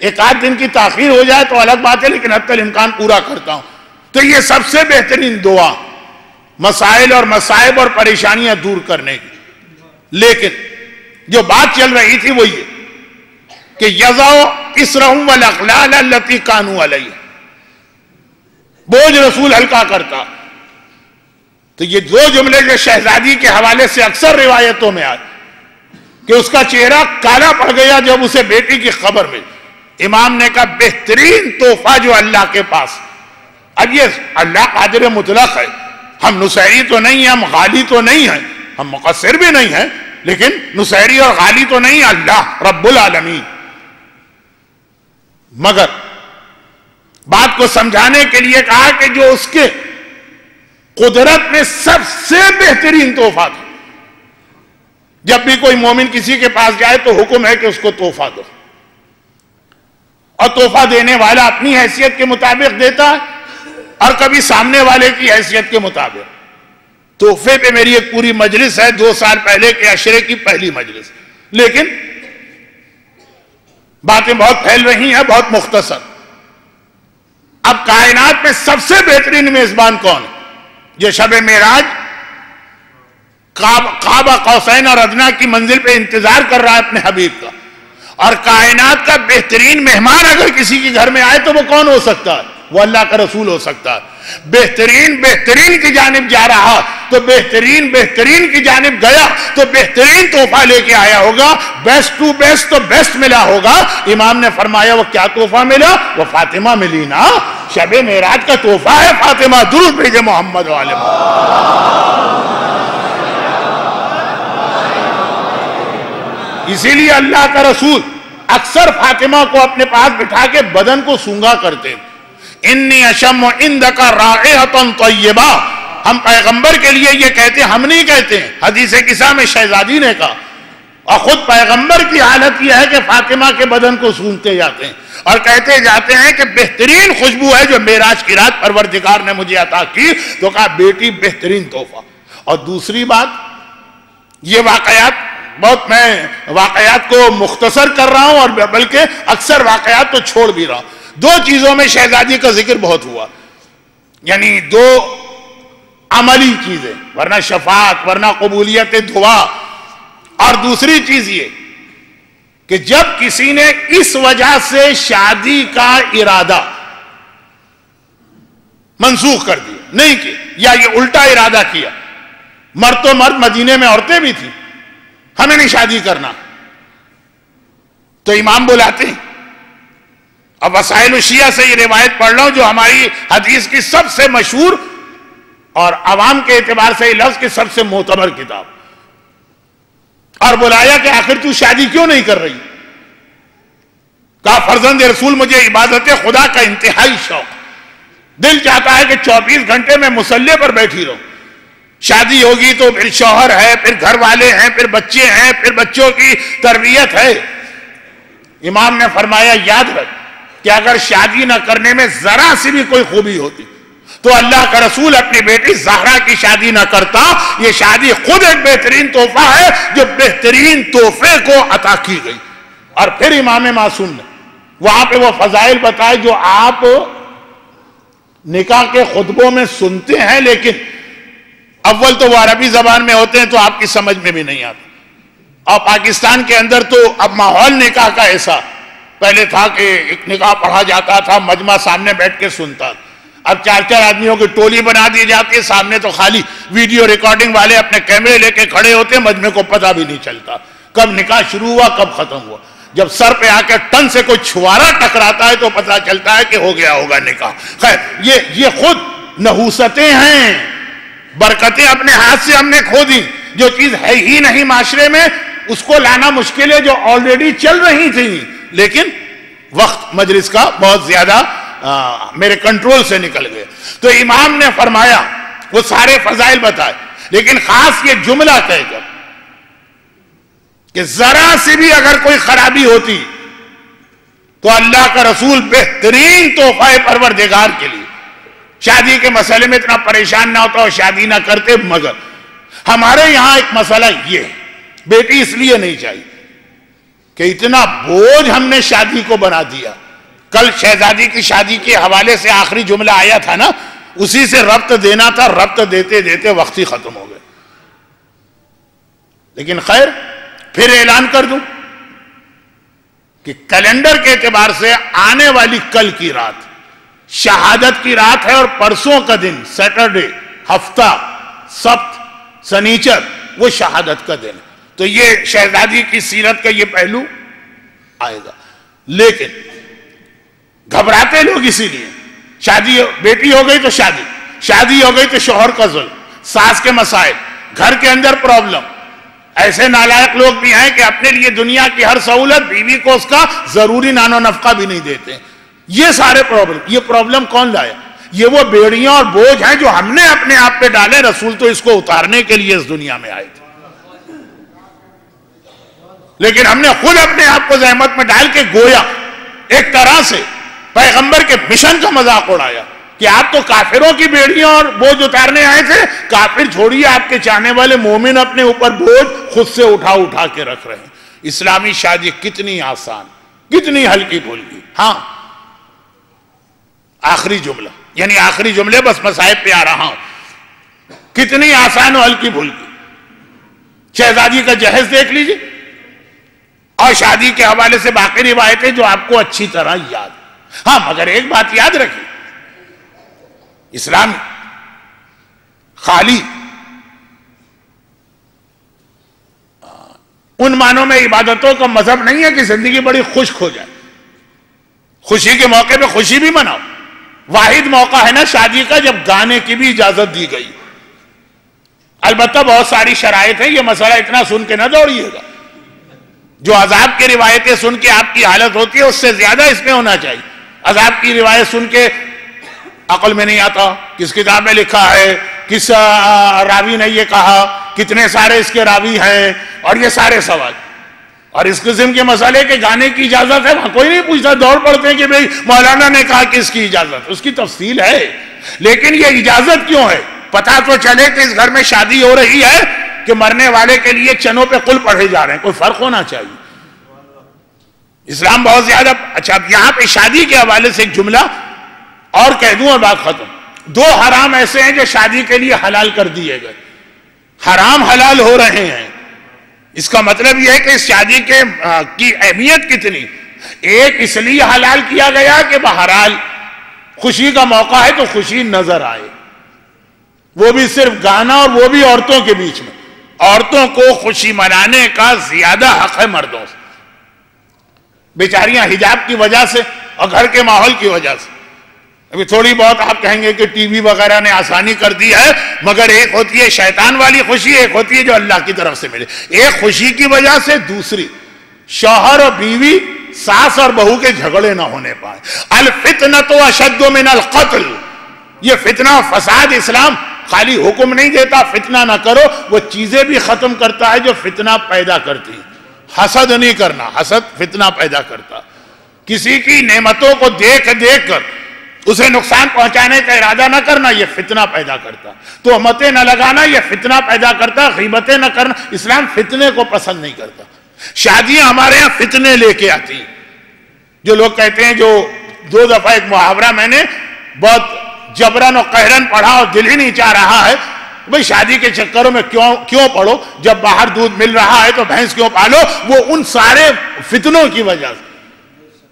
ایک آدھ دن کی تاخیر ہو جائے تو الگ بات ہے, لیکن حتی الامکان پورا کرتا ہوں. تو یہ سب سے بہترین دعا مسائل اور مصائب اور پریشانیاں دور کرنے کی. لیکن جو بات چل رہی تھی وہ یہ کہ یضع اسرہم والاغلال التی کانوا علیہا, بوجھ رسول ہلکا کرتا. تو یہ 2 جملے جو شہزادی کے حوالے سے اکثر روایتوں میں آئے کہ اس کا چہرہ کالا پڑ گیا جب اسے بیٹی کی خبر ملی. امام نے کہا بہترین تحفہ جو اللہ کے پاس. اب یہ اللہ قادر مطلق ہے, ہم نصیری تو نہیں ہیں, ہم غالی تو نہیں ہیں, ہم مقصر بھی نہیں ہیں, لیکن نصیری اور غالی تو نہیں, اللہ رب العالمین. مگر بات کو سمجھانے کے لیے کہا کہ جو اس کے قدرت میں سب سے بہترین تحفہ تھا. جب بھی کوئی مومن کسی کے پاس جائے تو حکم ہے کہ اس کو تحفہ دو, اور تحفہ دینے والا اپنی حیثیت کے مطابق دیتا ہے اور کبھی سامنے والے کی حیثیت کے مطابق. تحفے پہ میری ایک پوری مجلس ہے, 2 سال پہلے کے عشرے کی پہلی مجلس, لیکن باتیں بہت پھیل رہی ہیں, بہت مختصر. اب کائنات میں سب سے بہترین میزبان کون ہے؟ یہ شب معراج قاب قوسین اور ادنیٰ کی منزل پہ انتظار کر رہا ہے اپنے حبیب کا. اور کائنات کا بہترین مہمان اگر کسی کے گھر میں آئے تو وہ کون ہو سکتا ہے؟ وہ اللہ کا رسول ہو سکتا ہے. بہترین بہترین کی جانب جا رہا تو بہترین بہترین کی جانب گیا تو بہترین تحفہ لے کے آیا ہوگا، بیسٹ ٹو بیسٹ تو بیسٹ ملا ہوگا۔ امام نے فرمایا وہ کیا تحفہ ملا؟ وہ فاطمہ ملی نا، شب معراج کا تحفہ ہے فاطمہ۔ درود بھیجے محمد والے اسی لیے اللہ کا رسول اکثر فاطمہ کو اپنے پاس بٹھا کے بدن کو سونگا کرتے، انی اشم عندک رائحۃ طیبہ۔ ہم پیغمبر کے لیے یہ کہتے ہیں، ہم نہیں کہتے ہیں، حدیث قصہ میں شہزادی نے کہا، اور خود پیغمبر کی حالت یہ ہے کہ فاطمہ کے بدن کو سونگتے جاتے ہیں اور کہتے جاتے ہیں کہ بہترین خوشبو ہے جو معراج کی رات پروردگار نے مجھے عطا کی۔ تو کہا بیٹی بہترین تحفہ۔ اور دوسری بات، یہ واقعات بہت، میں واقعات کو مختصر کر رہا ہوں اور بلکہ اکثر واقعات تو چھوڑ بھی رہا ہوں۔ دو چیزوں میں شہزادی کا ذکر بہت ہوا، یعنی دو عملی چیزیں، ورنہ شفاعت، ورنہ قبولیت دعا، اور دوسری چیز یہ کہ جب کسی نے اس وجہ سے شادی کا ارادہ منسوخ کر دیا، نہیں کیا، یا یہ الٹا ارادہ کیا، مرد تو مرد، مدینے میں عورتیں بھی تھیں، ہمیں نہیں شادی کرنا، تو امام بلاتے ہیں۔ اب وسائل الشیعہ سے یہ روایت پڑھ رہا ہوں جو ہماری حدیث کی سب سے مشہور اور عوام کے اعتبار سے لفظ کی سب سے معتبر کتاب، اور بلایا کہ آخر تو شادی کیوں نہیں کر رہی؟ کہا فرزند رسول مجھے عبادت خدا کا انتہائی شوق، دل چاہتا ہے کہ 24 گھنٹے میں مصلی پر بیٹھی رہوں، شادی ہوگی تو پھر شوہر ہے، پھر گھر والے ہیں، پھر بچے ہیں، پھر بچوں کی تربیت ہے۔ امام نے فرمایا یاد رکھ کہ اگر شادی نہ کرنے میں ذرا سی بھی کوئی خوبی ہوتی تو اللہ کا رسول اپنی بیٹی زہرا کی شادی نہ کرتا۔ یہ شادی خود ایک بہترین تحفہ ہے جو بہترین تحفے کو عطا کی گئی۔ اور پھر امام معصوم نے وہاں پہ وہ فضائل بتائے جو آپ نکاح کے خطبوں میں سنتے ہیں، لیکن اول تو وہ عربی زبان میں ہوتے ہیں تو آپ کی سمجھ میں بھی نہیں آتا، اور پاکستان کے اندر تو اب ماحول نکاح کا ایسا، پہلے تھا کہ ایک نکاح پڑھا جاتا تھا، مجمع سامنے بیٹھ کے سنتا، اب 4 آدمیوں کی ٹولی بنا دی جاتی ہے، سامنے تو خالی ویڈیو ریکارڈنگ والے اپنے کیمرے لے کے کھڑے ہوتے ہیں، مجمع کو پتہ بھی نہیں چلتا کب نکاح شروع ہوا کب ختم ہوا۔ جب سر پہ آ کے ٹن سے کوئی چھوارا ٹکراتا ہے تو پتہ چلتا ہے کہ ہو گیا ہوگا نکاح۔ خیر یہ خود نحوستیں ہیں، برکتیں اپنے ہاتھ سے ہم نے کھو دی، جو چیز ہے ہی نہیں معاشرے میں اس کو لانا مشکل ہے، جو آلریڈی چل رہی تھی، لیکن وقت مجلس کا بہت زیادہ میرے کنٹرول سے نکل گئے۔ تو امام نے فرمایا وہ سارے فضائل بتائے، لیکن خاص یہ جملہ کہہ کر کہ ذرا سی بھی اگر کوئی خرابی ہوتی تو اللہ کا رسول بہترین تحفہ پروردگار کے لیے شادی کے مسئلے میں اتنا پریشان نہ ہوتا اور شادی نہ کرتے۔ مگر ہمارے یہاں ایک مسئلہ یہ ہے، بیٹی اس لیے نہیں چاہیے کہ اتنا بوجھ ہم نے شادی کو بنا دیا۔ کل شہزادی کی شادی کے حوالے سے آخری جملہ آیا تھا نا، اسی سے ربط دینا تھا، ربط دیتے دیتے وقت ہی ختم ہو گئے۔ لیکن خیر پھر اعلان کر دوں کہ کیلنڈر کے اعتبار سے آنے والی کل کی رات شہادت کی رات ہے، اور پرسوں کا دن سیٹرڈے، ہفتہ، سبت، سنیچر وہ شہادت کا دن ہے۔ تو یہ شہزادی کی سیرت کا یہ پہلو آئے گا۔ لیکن گھبراتے لوگ اسی لیے، شادی بیٹی ہو گئی تو شادی ہو گئی تو شوہر کا ظلم، ساس کے مسائل، گھر کے اندر پرابلم، ایسے نالائق لوگ بھی ہیں کہ اپنے لیے دنیا کی ہر سہولت، بیوی کو اس کا ضروری نان و نفقہ بھی نہیں دیتے۔ یہ سارے پرابلم، یہ پرابلم کون لایا؟ یہ وہ بیڑیاں اور بوجھ ہیں جو ہم نے اپنے آپ پہ ڈالے۔ رسول تو اس کو اتارنے کے لیے اس دنیا میں آئے تھے، لیکن ہم نے خود اپنے آپ کو زحمت میں ڈال کے گویا ایک طرح سے پیغمبر کے مشن کا مذاق اڑایا کہ آپ تو کافروں کی بیڑیاں اور بوجھ اتارنے آئے تھے، کافر چھوڑیے، آپ کے چاہنے والے مومن اپنے اوپر بوجھ خود سے اٹھا کے رکھ رہے ہیں۔ اسلامی شادی کتنی آسان، کتنی ہلکی پھلکی۔ ہاں آخری جملہ، یعنی آخری جملے بس مصائب پہ آ رہا ہوں، کتنی آسان و ہلکی پھلکی۔ شہزادی کا جہیز دیکھ لیجئے، اور شادی کے حوالے سے باقی روایتیں جو آپ کو اچھی طرح یاد۔ ہاں مگر ایک بات یاد رکھیں اسلام خالی ان معنوں میں عبادتوں کا مذہب نہیں ہے کہ زندگی بڑی خشک ہو جائے. خوشی کے موقع پہ خوشی بھی مناؤ. واحد موقع ہے نا شادی کا جب گانے کی بھی اجازت دی گئی. البتہ بہت ساری شرائط ہیں, یہ مسئلہ اتنا سن کے نہ دوڑیے گا. جو عذاب کی روایتیں سن کے آپ کی حالت ہوتی ہے اس سے زیادہ اس میں ہونا چاہیے. عذاب کی روایت سن کے عقل میں نہیں آتا کس کتاب میں لکھا ہے, کس راوی نے یہ کہا, کتنے سارے اس کے راوی ہیں, اور یہ سارے سوال. اور اس قسم کے مسئلے کے گانے کی اجازت ہے وہاں کوئی نہیں پوچھتا, دوڑ پڑتے ہیں کہ بھئی مولانا نے کہا کہ اس کی اجازت. اس کی تفصیل ہے, لیکن یہ اجازت کیوں ہے؟ پتہ تو چلے کہ اس گھر میں شادی ہو رہی ہے کہ مرنے والے کے لیے چنوں پہ قل پڑھے جا رہے ہیں. کوئی فرق ہونا چاہیے. اسلام بہت زیادہ اچھا. یہاں پہ شادی کے حوالے سے ایک جملہ اور کہہ دوں اور بات ختم. 2 حرام ایسے ہیں جو شادی کے لیے حلال کر دیے گئے. حرام حلال ہو رہے ہیں. اس کا مطلب یہ ہے کہ اس شادی کی اہمیت کتنی. ایک اس لیے حلال کیا گیا کہ بہرحال خوشی کا موقع ہے تو خوشی نظر آئے, وہ بھی صرف گانا, اور وہ بھی عورتوں کے بیچ میں. عورتوں کو خوشی منانے کا زیادہ حق ہے مردوں سے. بیچاریاں حجاب کی وجہ سے اور گھر کے ماحول کی وجہ سے. ابھی تھوڑی بہت آپ کہیں گے کہ ٹی وی وغیرہ نے آسانی کر دی ہے, مگر ایک ہوتی ہے شیطان والی خوشی, ایک ہوتی ہے جو اللہ کی طرف سے ملے. ایک خوشی کی وجہ سے دوسری, شوہر اور بیوی, ساس اور بہو کے جھگڑے نہ ہونے پائے. الفتنۃ اشد من القتل. یہ فتنہ و فساد اسلام خالی حکم نہیں دیتا فتنہ نہ کرو, وہ چیزیں بھی ختم کرتا ہے جو فتنہ پیدا کرتی. حسد نہیں کرنا, حسد فتنہ پیدا کرتا. کسی کی نعمتوں کو دیکھ دیکھ کر اسے نقصان پہنچانے کا ارادہ نہ کرنا, یہ فتنہ پیدا کرتا. تہمتیں نہ لگانا, یہ فتنہ پیدا کرتا. غیبتیں نہ کرنا, اسلام فتنے کو پسند نہیں کرتا. شادیاں ہمارے ہاں فتنے لے کے آتی ہیں. جو لوگ کہتے ہیں, جو 2 دفعہ ایک محاورہ میں نے بہت جبرن اور قہرن پڑھا اور دل ہی نہیں چاہ رہا ہے, بھئی شادی کے چکروں میں کیوں پڑھو, جب باہر دودھ مل رہا ہے تو بھینس کیوں پالو. وہ ان سارے فتنوں کی وجہ سے.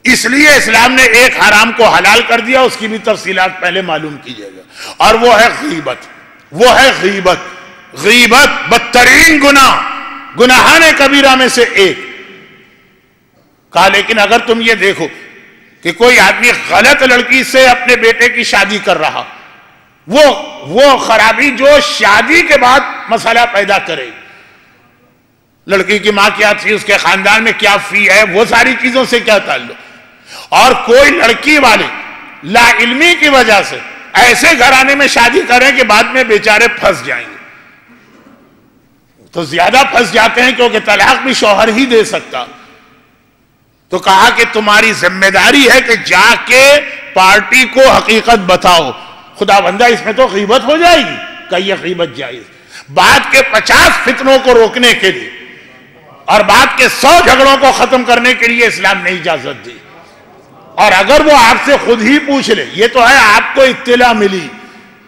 اس لیے اسلام نے ایک حرام کو حلال کر دیا, اس کی بھی تفصیلات پہلے معلوم کیجئے گا, اور وہ ہے غیبت. وہ ہے غیبت. غیبت بدترین گناہ, گناہان کبیرہ میں سے ایک. کہا لیکن اگر تم یہ دیکھو کہ کوئی آدمی غلط لڑکی سے اپنے بیٹے کی شادی کر رہا, وہ خرابی جو شادی کے بعد مسئلہ پیدا کرے, لڑکی کی ماں کیا تھی, اس کے خاندان میں کیا فی ہے, وہ ساری چیزوں سے کیا تعلق. اور کوئی لڑکی والے لا علمی کی وجہ سے ایسے گھرانے میں شادی کریں کہ بعد میں بیچارے پھنس جائیں گے. تو زیادہ پھنس جاتے ہیں کیونکہ طلاق بھی شوہر ہی دے سکتا. تو کہا کہ تمہاری ذمہ داری ہے کہ جا کے پارٹی کو حقیقت بتاؤ. خدا بندہ اس میں تو غیبت ہو جائے گی, کہ یہ غیبت جائز. بعد کے 50 فتنوں کو روکنے کے لیے اور بعد کے 100 جھگڑوں کو ختم کرنے کے لیے اسلام نے اجازت دی. اور اگر وہ آپ سے خود ہی پوچھ لے, یہ تو ہے آپ کو اطلاع ملی,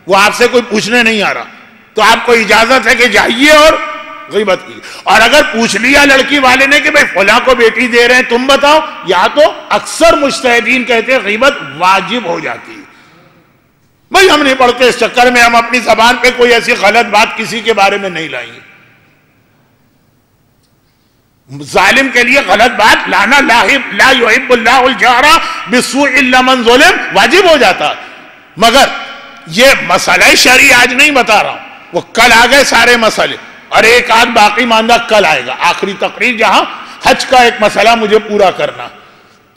وہ آپ سے کوئی پوچھنے نہیں آ رہا, تو آپ کو اجازت ہے کہ جائیے اور غیبت کی. اور اگر پوچھ لیا لڑکی والے نے کہ بھئی فلاں کو بیٹی دے رہے ہیں تم بتاؤ, یا تو اکثر مجتہدین کہتے ہیں غیبت واجب ہو جاتی ہے. بھئی ہم نہیں پڑھتے اس چکر میں ہم اپنی زبان پہ کوئی ایسی غلط بات کسی کے بارے میں نہیں لائیں گے. ظالم کے لیے غلط بات لانا لا يحب اللہ الجہر بالسوء الا من ظلم واجب ہو جاتا. مگر یہ مسئلہ شرعی آج نہیں بتا رہا ہوں, وہ کل آ گئے سارے مسئلے, اور ایک آدھ باقی ماندہ کل آئے گا. آخری تقریر جہاں حج کا ایک مسئلہ مجھے پورا کرنا.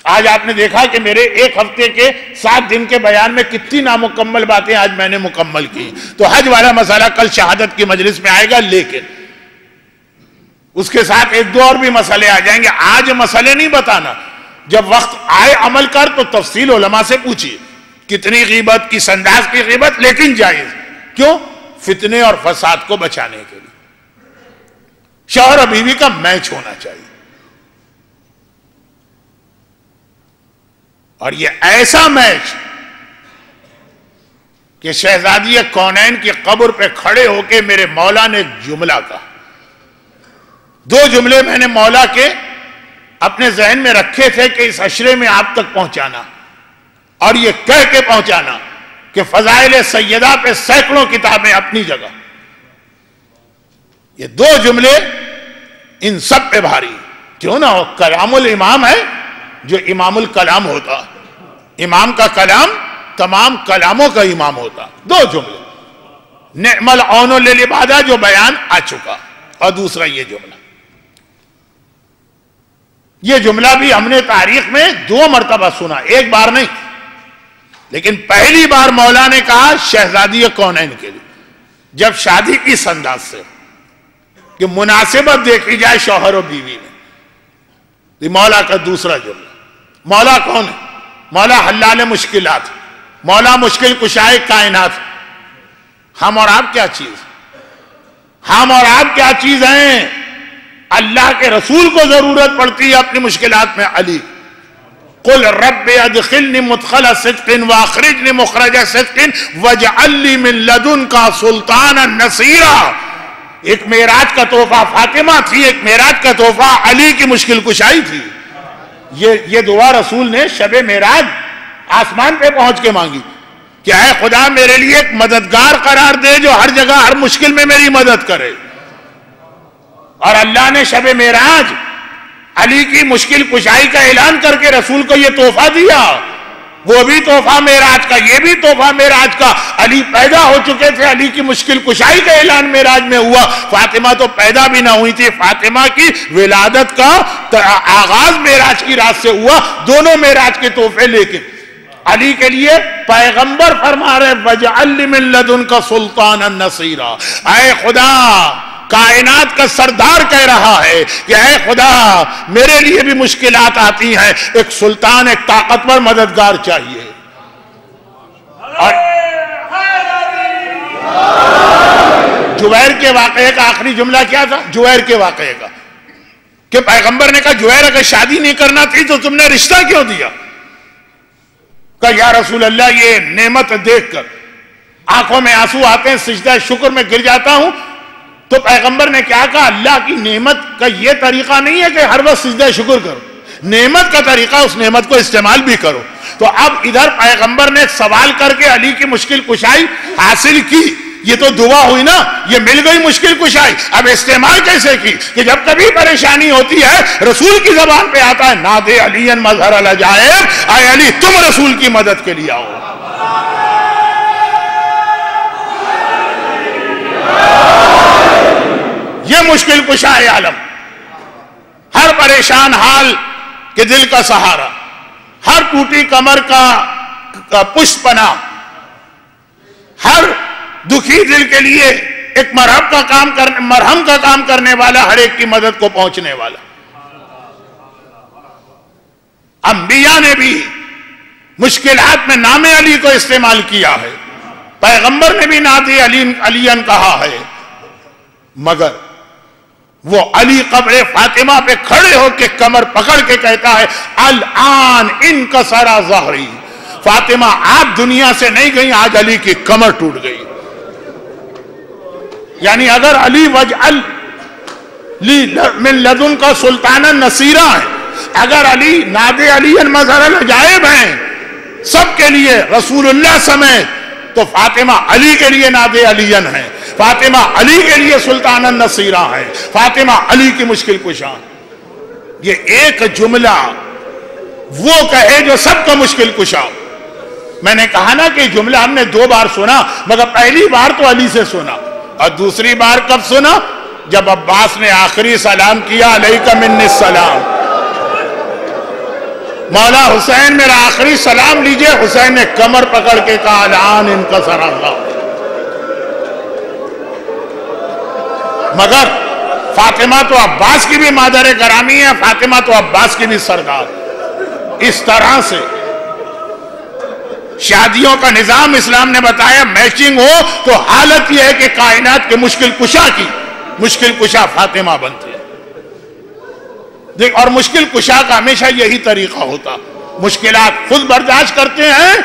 آج آپ نے دیکھا کہ میرے 1 ہفتے کے 7 دن کے بیان میں کتنی نامکمل باتیں آج میں نے مکمل کی. تو حج والا مسئلہ کل شہادت کی مجلس میں آئے گا, لیکن اس کے ساتھ 1-2 اور بھی مسئلے آ جائیں گے. آج مسئلے نہیں بتانا, جب وقت آئے عمل کر تو تفصیل علماء سے پوچھیے کتنی غیبت, کس انداز کی غیبت, لیکن جائز. کیوں؟ فتنے اور فساد کو بچانے کے لیے. شوہر اور بیوی کا میچ ہونا چاہیے, اور یہ ایسا میچ کہ شہزادی کونین کی قبر پہ کھڑے ہو کے میرے مولا نے ایک جملہ کہا. 2 جملے میں نے مولا کے اپنے ذہن میں رکھے تھے کہ اس عشرے میں آپ تک پہنچانا, اور یہ کہہ کے پہنچانا کہ فضائل سیدہ پہ سینکڑوں کتابیں اپنی جگہ. یہ دو جملے ان سب پہ بھاری. کیوں نہ ہو؟ کلام الامام ہے جو امام الکلام ہوتا. امام کا کلام تمام کلاموں کا امام ہوتا. دو جملے. نعم العون للعبادہ جو بیان آ چکا، اور دوسرا یہ جملہ. یہ جملہ بھی ہم نے تاریخ میں 2 مرتبہ سنا، ایک بار نہیں. لیکن پہلی بار مولا نے کہا شہزادی کونین کے لیے، جب شادی اس انداز سے کہ مناسبت دیکھی جائے شوہر و بیوی میں. یہ مولا کا دوسرا جملہ. مولا کون ہے؟ مولا حلال مشکلات، مولا مشکل کشائے کائنات. ہم اور آپ کیا چیز؟ ہم اور آپ کیا چیز ہیں؟ اللہ کے رسول کو ضرورت پڑتی ہے اپنی مشکلات میں. علی قل رب ادخلنی مدخل صدق واخرجنی مخرج صدق واجعل لی من لدنک سلطانا نصیرا. ایک معراج کا تحفہ فاطمہ تھی، ایک معراج کا تحفہ علی کی مشکل کشائی تھی. یہ دعا رسول نے شب معراج آسمان پہ پہنچ کے مانگی کہ اے خدا میرے لیے ایک مددگار قرار دے جو ہر جگہ ہر مشکل میں میری مدد کرے. اور اللہ نے شب معراج علی کی مشکل کشائی کا اعلان کر کے رسول کو یہ تحفہ دیا. وہ بھی تحفہ معراج کا، یہ بھی تحفہ معراج کا. علی پیدا ہو چکے تھے، علی کی مشکل کشائی کا اعلان معراج میں ہوا. فاطمہ تو پیدا بھی نہ ہوئی تھی. فاطمہ کی ولادت کا آغاز معراج کی رات سے ہوا. دونوں معراج کے تحفے لے کے علی کے لیے پیغمبر فرما رہے وَجْعَلْ مِن لَدُنْكَ سُلْطَانًا نَصِيرًا. اے خدا، کائنات کا سردار کہہ رہا ہے کہ اے خدا میرے لیے بھی مشکلات آتی ہیں، ایک سلطان، ایک طاقتور مددگار چاہیے. اور جویر کے واقعے کا آخری جملہ کیا تھا؟ جویر کے واقعے کا کہ پیغمبر نے کہا جویر اگر شادی نہیں کرنا تھی تو تم نے رشتہ کیوں دیا؟ کہ یا رسول اللہ یہ نعمت دیکھ کر آنکھوں میں آنسو آتے ہیں، سجدہ شکر میں گر جاتا ہوں. تو پیغمبر نے کیا کہا؟ اللہ کی نعمت کا یہ طریقہ نہیں ہے کہ ہر وقت سجدہ شکر کرو. نعمت کا طریقہ اس نعمت کو استعمال بھی کرو. تو اب ادھر پیغمبر نے ایک سوال کر کے علی کی مشکل کشائی حاصل کی. یہ تو دعا ہوئی نا، یہ مل گئی مشکل کشائی. اب استعمال کیسے کی؟ کہ جب کبھی پریشانی ہوتی ہے رسول کی زبان پہ آتا ہے نادے علی مظہر العجائب، اے علی تم رسول کی مدد کے لیے آؤ. یہ مشکل کشائے عالم، ہر پریشان حال کے دل کا سہارا، ہر ٹوٹی کمر کا پشت پناہ، ہر دکھی دل کے لیے ایک مرہم کا کام کرنے والا، ہر ایک کی مدد کو پہنچنے والا. انبیاء نے بھی مشکلات میں نام علی کو استعمال کیا ہے. پیغمبر نے بھی نادی علی کہا ہے. مگر وہ علی قبر فاطمہ پہ کھڑے ہو کے کمر پکڑ کے کہتا ہے الآن انکسر ظہری. فاطمہ آپ دنیا سے نہیں گئی، آج علی کی کمر ٹوٹ گئی. یعنی اگر علی وجعل من لدن کا سلطانا نصیرہ ہے، اگر علی ناد علی مظہر العجائب ہیں سب کے لیے رسول اللہ سمیت، تو فاطمہ علی کے لیے ناد علی ہیں، فاطمہ علی کے لیے سلطان النصیرہ ہے، فاطمہ علی کی مشکل کشا. یہ ایک جملہ وہ کہے جو سب کا مشکل کشا. میں نے کہا نا کہ جملہ ہم نے 2 بار سنا، مگر پہلی بار تو علی سے سنا، اور دوسری بار کب سنا؟ جب عباس نے آخری سلام کیا علیک منی السلام. مولا حسین میرا آخری سلام لیجئے. حسین نے کمر پکڑ کے کہا الآن انکسر اللہ. مگر فاطمہ تو عباس کی بھی مادر گرامی ہے، فاطمہ تو عباس کی بھی سردار. اس طرح سے شادیوں کا نظام اسلام نے بتایا میچنگ ہو تو حالت یہ ہے کہ کائنات کے مشکل کشا کی مشکل کشا فاطمہ بنتی ہے. دیکھ، اور مشکل کشا کا ہمیشہ یہی طریقہ ہوتا. مشکلات خود برداشت کرتے ہیں،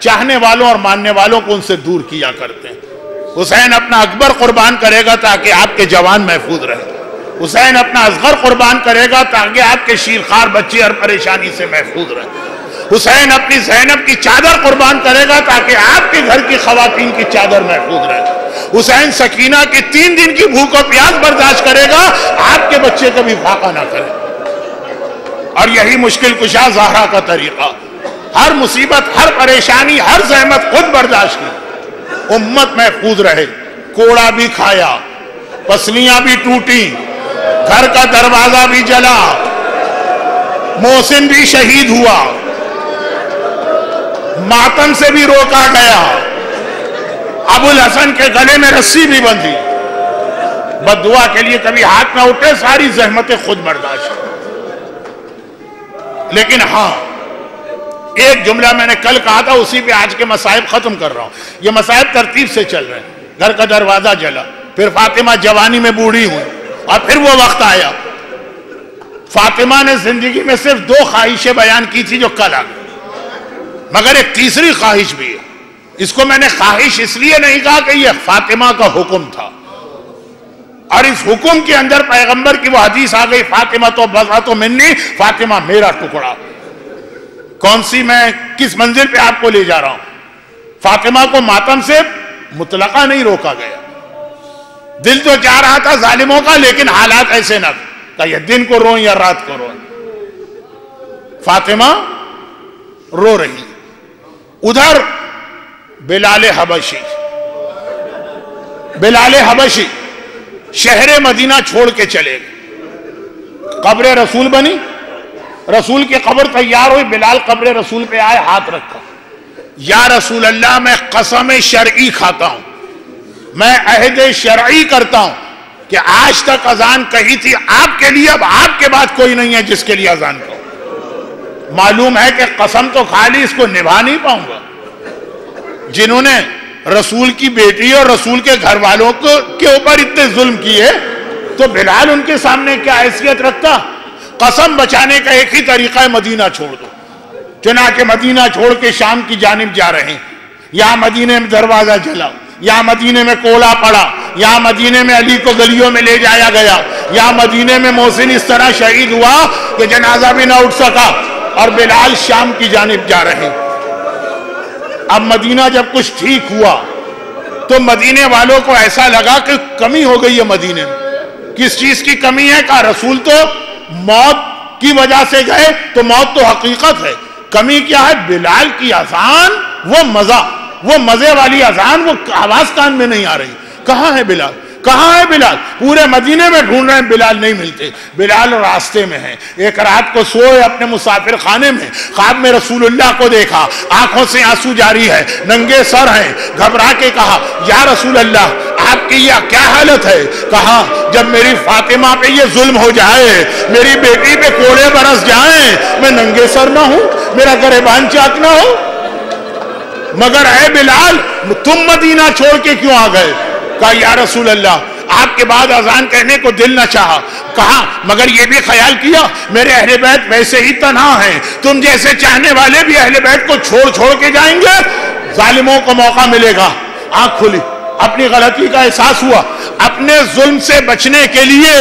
چاہنے والوں اور ماننے والوں کو ان سے دور کیا کرتے ہیں. حسین اپنا اکبر قربان کرے گا تاکہ آپ کے جوان محفوظ رہے. حسین اپنا اصغر قربان کرے گا تاکہ آپ کے شیرخوار بچے ہر پریشانی سے محفوظ رہے. حسین اپنی زینب کی چادر قربان کرے گا تاکہ آپ کے گھر کی خواتین کی چادر محفوظ رہے. حسین سکینہ کی 3 دن کی بھوک و پیاس برداشت کرے گا، آپ کے بچے کبھی فاقہ نہ کرے. اور یہی مشکل کشا زہرا کا طریقہ، ہر مصیبت، ہر پریشانی، ہر زحمت خود برداشت کی، امت محفوظ رہے. کوڑا بھی کھایا، پسلیاں بھی ٹوٹی، گھر کا دروازہ بھی جلا، محسن بھی شہید ہوا، ماتم سے بھی روکا گیا، ابو الحسن کے گلے میں رسی بھی بندھی. بددعا کے لیے کبھی ہاتھ نہ اٹھے، ساری زحمتیں خود برداشت. لیکن ہاں ایک جملہ میں نے کل کہا تھا، اسی پہ آج کے مصائب ختم کر رہا ہوں. یہ مصائب ترتیب سے چل رہے ہیں. گھر کا دروازہ جلا، پھر فاطمہ جوانی میں بوڑھی ہوئی، اور پھر وہ وقت آیا. فاطمہ نے زندگی میں صرف 2 خواہشیں بیان کی تھی جو کل آ گئی، مگر ایک تیسری خواہش بھی ہے. اس کو میں نے خواہش اس لیے نہیں کہا کہ یہ فاطمہ کا حکم تھا، اور اس حکم کے اندر پیغمبر کی وہ حدیث آ گئی، فاطمہ تو بضعۃ منی، فاطمہ میرا ٹکڑا. کون سی، میں کس منزل پہ آپ کو لے جا رہا ہوں؟ فاطمہ کو ماتم سے مطلقہ نہیں روکا گیا. دل تو چاہ رہا تھا ظالموں کا، لیکن حالات ایسے نہ کہ یہ دن کو روئیں یا رات کو روئیں. فاطمہ رو رہی. ادھر بلال حبشی شہر مدینہ چھوڑ کے چلے گئے. قبر رسول بنی، رسول کی قبر تیار ہوئی، بلال قبر رسول پہ آئے، ہاتھ رکھا. یا رسول اللہ، میں قسم شرعی کھاتا ہوں، میں عہد شرعی کرتا ہوں کہ آج تک اذان کہی تھی آپ کے لیے، اب آپ کے بعد کوئی نہیں ہے جس کے لیے اذان کہو. معلوم ہے کہ قسم تو کھا لی، اس کو نبھا نہیں پاؤں گا. جنہوں نے رسول کی بیٹی اور رسول کے گھر والوں کے اوپر اتنے ظلم کیے، تو بلال ان کے سامنے کیا حیثیت رکھتا؟ قسم بچانے کا ایک ہی طریقہ ہے، مدینہ چھوڑ دو. چنانچہ مدینہ چھوڑ کے شام کی جانب جا رہے ہیں. یہاں مدینے میں دروازہ جلا، یہاں مدینے میں کوڑا پڑا، یہاں مدینے میں علی کو گلیوں میں لے جایا گیا، یہاں مدینے میں محسن اس طرح شہید ہوا کہ جنازہ بھی نہ اٹھ سکا، اور بلال شام کی جانب جا رہے ہیں. اب مدینہ جب کچھ ٹھیک ہوا تو مدینے والوں کو ایسا لگا کہ کمی ہو گئی ہے مدینے میں. کس چیز کی کمی ہے؟ کہا رسول تو موت کی وجہ سے گئے، تو موت تو حقیقت ہے. کمی کیا ہے؟ بلال کی اذان، وہ مزے والی اذان، وہ آواز کان میں نہیں آ رہی. کہاں ہے بلال؟ کہاں ہے بلال؟ پورے مدینے میں ڈھونڈ رہے ہیں، بلال نہیں ملتے. بلال راستے میں ہیں. ایک رات کو سوئے اپنے مسافر خانے میں، خواب میں رسول اللہ کو دیکھا، آنکھوں سے آنسو جاری ہے، ننگے سر ہیں. گھبرا کے کہا، یا رسول اللہ، آپ کی یہ کیا حالت ہے؟ کہا، جب میری فاطمہ پہ یہ ظلم ہو جائے، میری بیٹی پہ کوڑے برس جائیں، میں ننگے سر نہ ہوں، میرا گریبان چاک نہ ہو. مگر اے بلال، تم مدینہ چھوڑ کے کیوں آ گئے؟ کہا، یا رسول اللہ، آپ کے بعد اذان کہنے کو دل نہ چاہا. کہا، مگر یہ بھی خیال کیا میرے اہل بیت ویسے ہی تنہا ہیں، تم جیسے چاہنے والے بھی اہل بیت کو چھوڑ کے جائیں گے، ظالموں کو موقع ملے گا. آنکھ کھلی، اپنی غلطی کا احساس ہوا. اپنے ظلم سے بچنے کے لیے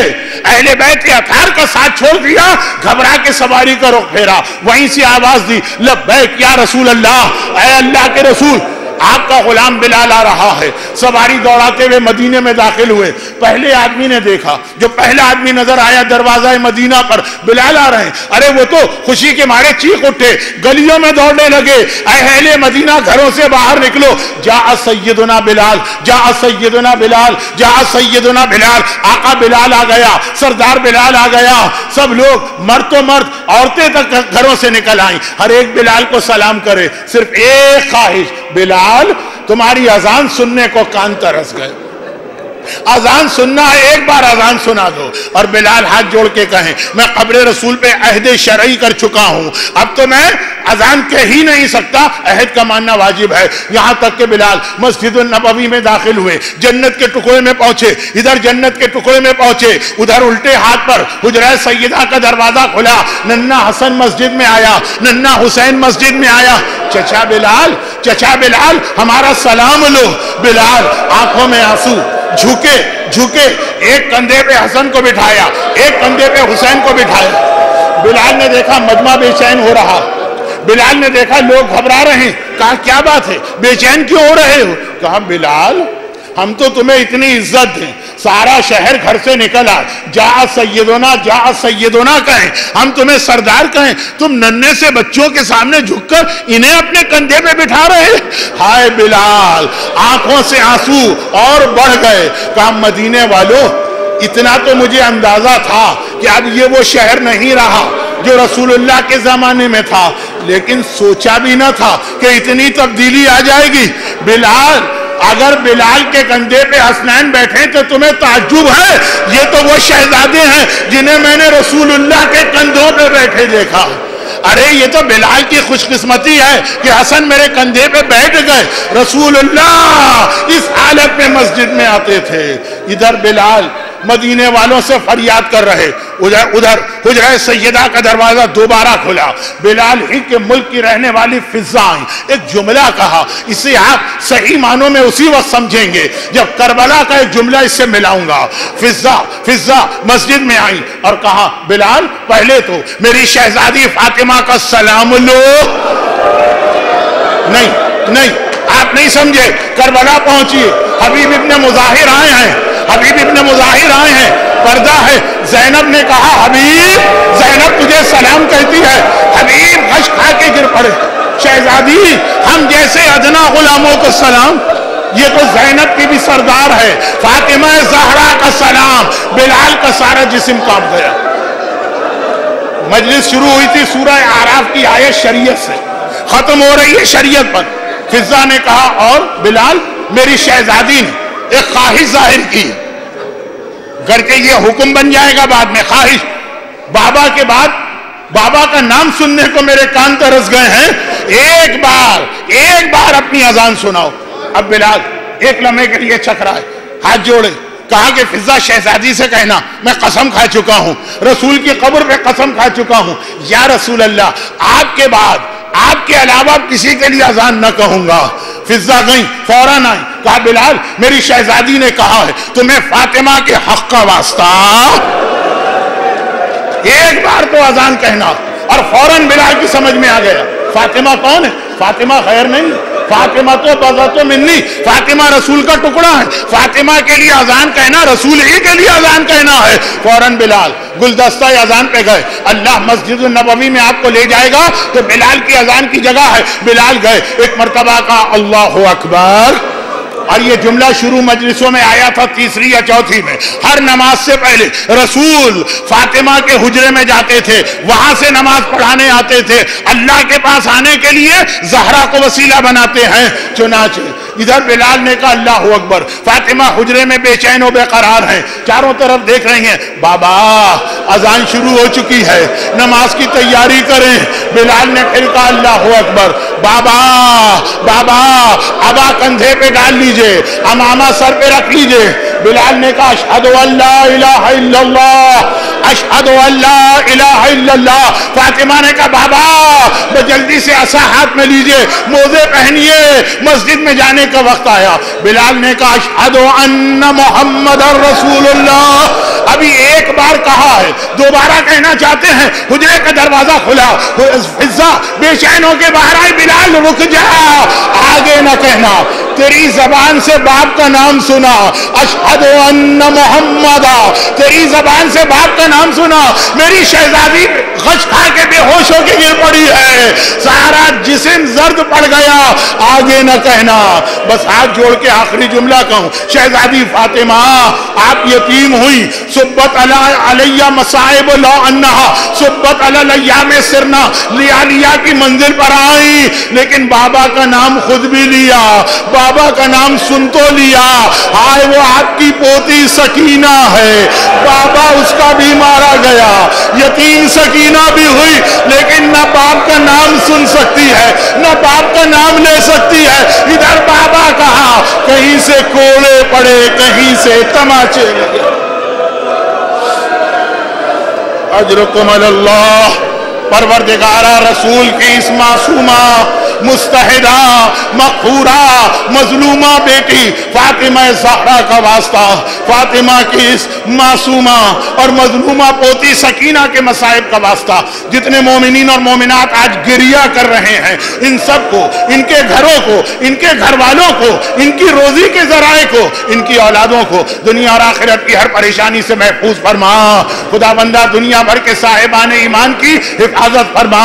اہل بیت کے اطہار کا ساتھ چھوڑ دیا، گھبرا کے سواری کا رخ پھیرا. وہیں سے آواز دی، لبیک یا رسول اللہ، اے اللہ کے رسول، آپ کا غلام بلال آ رہا ہے. سواری دوڑاتے ہوئے مدینے میں داخل ہوئے. پہلے آدمی نے دیکھا، جو پہلا آدمی نظر آیا دروازہ مدینہ پر، بلال آ رہے ہیں. ارے وہ تو خوشی کے مارے چیخ اٹھے، گلیوں میں دوڑنے لگے، اے اہل مدینہ گھروں سے باہر نکلو، جا سیدنا بلال، جا سیدنا بلال، جا سیدنا بلال. آقا بلال آ گیا، سردار بلال آ گیا. سب لوگ، مرد تو مرد، عورتیں تک گھروں سے نکل آئیں، ہر ایک بلال کو سلام کرے. صرف ایک خواہش، بلال تمہاری اذان سننے کو کان ترس گئے. اذان سننا ہے، ایک بار اذان سنا دو. اور بلال ہاتھ جوڑ کے کہیں، میں قبر رسول پہ عہد شرعی کر چکا ہوں، اب تو میں اذان کہہ ہی نہیں سکتا، عہد کا ماننا واجب ہے. یہاں تک کہ بلال مسجد النبوی میں داخل ہوئے، جنت کے ٹکڑے میں پہنچے. ادھر جنت کے ٹکڑے میں پہنچے، ادھر الٹے ہاتھ پر حجرہ سیدہ کا دروازہ کھلا. ننھا حسن مسجد میں آیا، ننھا حسین مسجد میں آیا. چچا بلال ہمارا سلام لو. بلال آنکھوں میں آنسو، جھکے، ایک کندھے پہ حسن کو بٹھایا، ایک کندھے پہ حسین کو بٹھایا. بلال نے دیکھا مجمع بے چین ہو رہا. بلال نے دیکھا لوگ گھبرا رہے ہیں، کہا کیا بات ہے، بے چین کیوں ہو رہے ہو؟ کہا بلال ہم تو تمہیں اتنی عزت دیں، سارا شہر گھر سے نکلا، جا سیدنا کہیں، ہم تمہیں سردار کہیں، تم ننھے سے بچوں کے سامنے جھک کر انہیں اپنے کندھے پہ بٹھا رہے۔ ہائے بلال، آنکھوں سے آنسو اور بڑھ گئے۔ کہا مدینے والوں اتنا تو مجھے اندازہ تھا کہ اب یہ وہ شہر نہیں رہا جو رسول اللہ کے زمانے میں تھا، لیکن سوچا بھی نہ تھا کہ اتنی تبدیلی آ جائے گی۔ بلال اگر بلال کے کندھے پہ حسنین بیٹھے تو تمہیں تعجب ہے، یہ تو وہ شہزادے ہیں جنہیں میں نے رسول اللہ کے کندھوں پہ بیٹھے دیکھا۔ ارے یہ تو بلال کی خوش قسمتی ہے کہ حسن میرے کندھے پہ بیٹھ گئے، رسول اللہ اس حالت میں مسجد میں آتے تھے۔ ادھر بلال مدینے والوں سے فریاد کر رہے، ادھر حجرہ سیدہ کا دروازہ دوبارہ کھلا، بلال ہی کے ملک کی رہنے والی فضا آئیں، ایک جملہ کہا، اسے آپ صحیح معنوں میں اسی وقت سمجھیں گے جب کربلا کا ایک جملہ اس سے ملاؤں گا۔ فضا مسجد میں آئیں اور کہا بلال پہلے تو میری شہزادی فاطمہ کا سلام لو۔ نہیں آپ نہیں سمجھے، کربلا پہنچیے، حبیب ابن مظاہر آئے ہیں، پردہ ہے۔ زینب نے کہا حبیب، زینب تجھے سلام کہتی ہے۔ حبیب غش کھا کے گر پڑے، شہزادی ہم جیسے ادنا غلاموں کو سلام، یہ تو زینب کی بھی سردار ہے، فاطمہ زہرا کا سلام۔ بلال کا سارا جسم کانپ گیا۔ مجلس شروع ہوئی تھی سورہ اعراف کی آیت شریعت سے، ختم ہو رہی ہے شریعت پر۔ فضا نے کہا اور بلال میری شہزادی نے ایک خواہش ظاہر کی، گھر کے یہ حکم بن جائے گا بعد میں، خواہش بابا کے بعد بابا کا نام سننے کو میرے کان ترس گئے ہیں، ایک بار اپنی اذان سناؤ۔ اب بلال ایک لمحے کے لیے چکرا ہے، ہاتھ جوڑے، کہا کہ فضا شہزادی سے کہنا میں قسم کھا چکا ہوں، رسول کی قبر پہ قسم کھا چکا ہوں، یا رسول اللہ آپ کے بعد آپ کے علاوہ کسی کے لیے اذان نہ کہوں گا۔ فضا گئی، فوراً آئی، کہا بلال میری شہزادی نے کہا ہے تمہیں فاطمہ کے حق کا واسطہ ایک بار تو اذان کہنا۔ اور فوراً بلال کی سمجھ میں آ گیا فاطمہ کون ہے، فاطمہ خیر نہیں، فاطمہ تو بذات منی، فاطمہ رسول کا ٹکڑا ہے، فاطمہ کے لیے اذان کہنا رسول ہی کے لیے اذان کہنا ہے۔ فوراً بلال گلدستہ اذان پہ گئے، اللہ مسجد النبوی میں آپ کو لے جائے گا تو بلال کی اذان کی جگہ ہے، بلال گئے، ایک مرتبہ کہا اللہ اکبر، اور یہ جملہ شروع مجلسوں میں آیا تھا تیسری یا چوتھی میں، ہر نماز سے پہلے رسول فاطمہ کے حجرے میں جاتے تھے، وہاں سے نماز پڑھانے آتے تھے، اللہ کے پاس آنے کے لیے زہرا کو وسیلہ بناتے ہیں۔ چنانچہ ادھر بلال نے کہا اللہ اکبر، فاطمہ حجرے میں بے چین و بے قرار ہیں، چاروں طرف دیکھ رہی ہیں، بابا اذان شروع ہو چکی ہے، نماز کی تیاری کریں۔ بلال نے پھر کہا اللہ اکبر، بابا ابا کندھے پہ ڈال لیجئے، امامہ سر پہ رکھ لیجئے۔ بلال نے کہا اشہد ان لا الہ الا اللہ، اشہد ان لا الہ الا اللہ۔ فاطمہ نے کہا بابا جلدی سے عصا ہاتھ میں لیجئے، موزے پہنیے، مسجد میں جانے کا وقت آیا۔ بلال نے کہا اشہد ان محمد رسول اللہ۔ ابھی ایک بار کہا ہے، دوبارہ کہنا چاہتے ہیں، حجرے کا دروازہ کھلا، فضا بے چین ہو کے باہر آئی، بلال رک جا، آگے نہ کہنا، تیری زبان سے باپ کا نام سنا، اشہد ان محمد، تیری زبان سے باپ کا نام سنا، میری شہزادی غش کھا کے بے ہوش ہو کے گر پڑی ہے، سارا جسم زرد پڑ گیا، آگے نہ کہنا، بس ہاتھ جوڑ کے آخری جملہ کہوں، شہزادی فاطمہ آپ یتیم ہوئی، صبت علیہ مصائب لا انہا، صبت علیہ میں سرنا لیالیا کی منزل پر آئی، لیکن بابا کا نام خود بھی لیا، بابا کا نام سن تو لیا، ہائے وہ آپ کی پوتی سکینہ ہے، بابا اس کا بھی مارا گیا، یتیم سکینہ بھی ہوئی، لیکن نہ باپ کا نام سن سکتی ہے، نہ باپ کا نام لے سکتی ہے۔ ادھر بابا کہا، کہیں سے کوڑے پڑے، کہیں سے تماچے لگے۔ اجرکم اللہ، پروردگارہ رسول کی اس معصومہ مستحدہ مقہورہ مظلومہ بیٹی فاطمہ زہرا کا واسطہ، فاطمہ کی اس معصومہ اور مظلومہ پوتی سکینہ کے مصائب کا واسطہ، جتنے مومنین اور مومنات آج گریہ کر رہے ہیں، ان سب کو، ان کے گھروں کو، ان کے گھر والوں کو، ان کی روزی کے ذرائع کو، ان کی اولادوں کو دنیا اور آخرت کی ہر پریشانی سے محفوظ فرما۔ خدا بندہ دنیا بھر کے صاحبان ایمان کی حفاظت فرما۔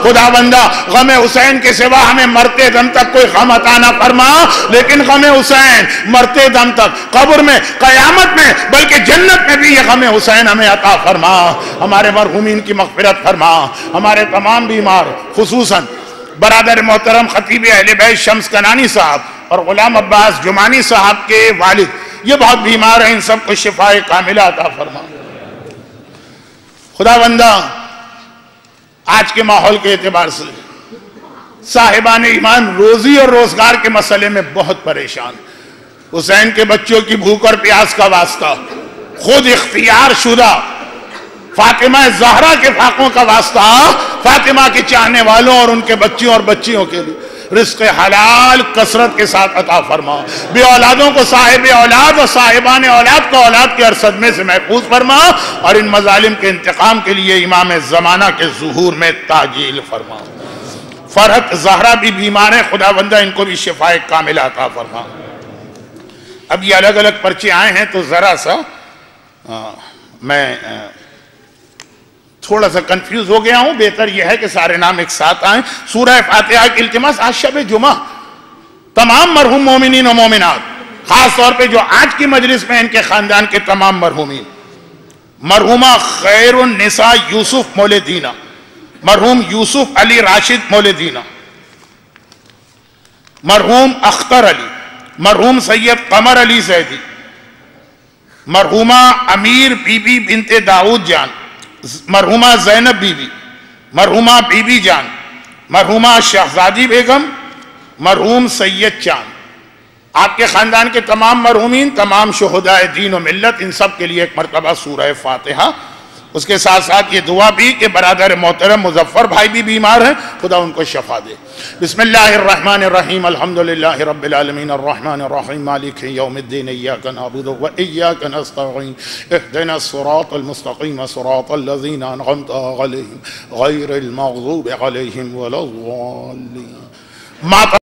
خدا بندہ غم حسین کے سوا ہمیں مرتے دم تک کوئی غم عطا نہ فرما، لیکن غم حسین مرتے دم تک، قبر میں، قیامت میں، بلکہ جنت میں بھی یہ غم حسین ہمیں عطا فرما۔ ہمارے مرحومین کی مغفرت فرما۔ ہمارے تمام بیمار، خصوصاً برادر محترم خطیب اہل بیت شمس کنانی صاحب اور غلام عباس جمانی صاحب کے والد، یہ بہت بیمار ہیں، ان سب کو شفاء کاملہ عطا فرما۔ خدا بندہ آج کے ماحول کے اعتبار سے صاحبان ایمان روزی اور روزگار کے مسئلے میں بہت پریشان۔ حسین کے بچوں کی بھوک اور پیاس کا واسطہ، خود اختیار شدہ فاطمہ زہرا کے فاقوں کا واسطہ، فاطمہ کے چاہنے والوں اور ان کے بچیوں اور بچیوں کے لیے رزق حلال کثرت کے ساتھ عطا فرما۔ بے اولادوں کو صاحب اولاد اور صاحبان اولاد کو اولاد کے صدمے سے محفوظ فرما، اور ان مظالم کے انتقام کے لیے امام زمانہ کے ظہور میں تعجیل فرما۔ فرحت زہرا بھی بیمار ہیں، خدا بندہ ان کو بھی شفاء کاملہ عطا فرما۔ اب یہ الگ الگ پرچے آئے ہیں تو ذرا سا میں تھوڑا سا کنفیوز ہو گیا ہوں، بہتر یہ ہے کہ سارے نام ایک ساتھ آئیں۔ سورہ فاتحہ کی التماس آج شب جمعہ تمام مرحوم مومنین و مومنات، خاص طور پہ جو آج کی مجلس میں ان کے خاندان کے تمام مرحومین، مرحومہ خیر النساء یوسف مولدینہ، مرحوم یوسف علی راشد مولدینہ، مرحوم اختر علی، مرحوم سید قمر علی زیدی، مرحومہ امیر بی بی بنت داؤد جان، مرحومہ زینب بی بی، مرحومہ بی بی جان، مرحومہ شہزادی بیگم، مرحوم سید چاند، آپ کے خاندان کے تمام مرحومین، تمام شہداء دین و ملت، ان سب کے لیے ایک مرتبہ سورہ فاتحہ۔ اس کے ساتھ ساتھ یہ دعا بھی کہ برادر محترم مظفر بھائی بھی بیمار ہیں، خدا ان کو شفا دے۔ بسم اللہ الرحمن الرحیم، الحمدللہ رب العالمین، الرحمن الرحیم، مالک یوم الدین، ایاک نعبد و ایاک نستعین، اہدنا الصراط المستقیم، صراط الذین انعمت علیہم غیر المغضوب علیہم ولا الضالین۔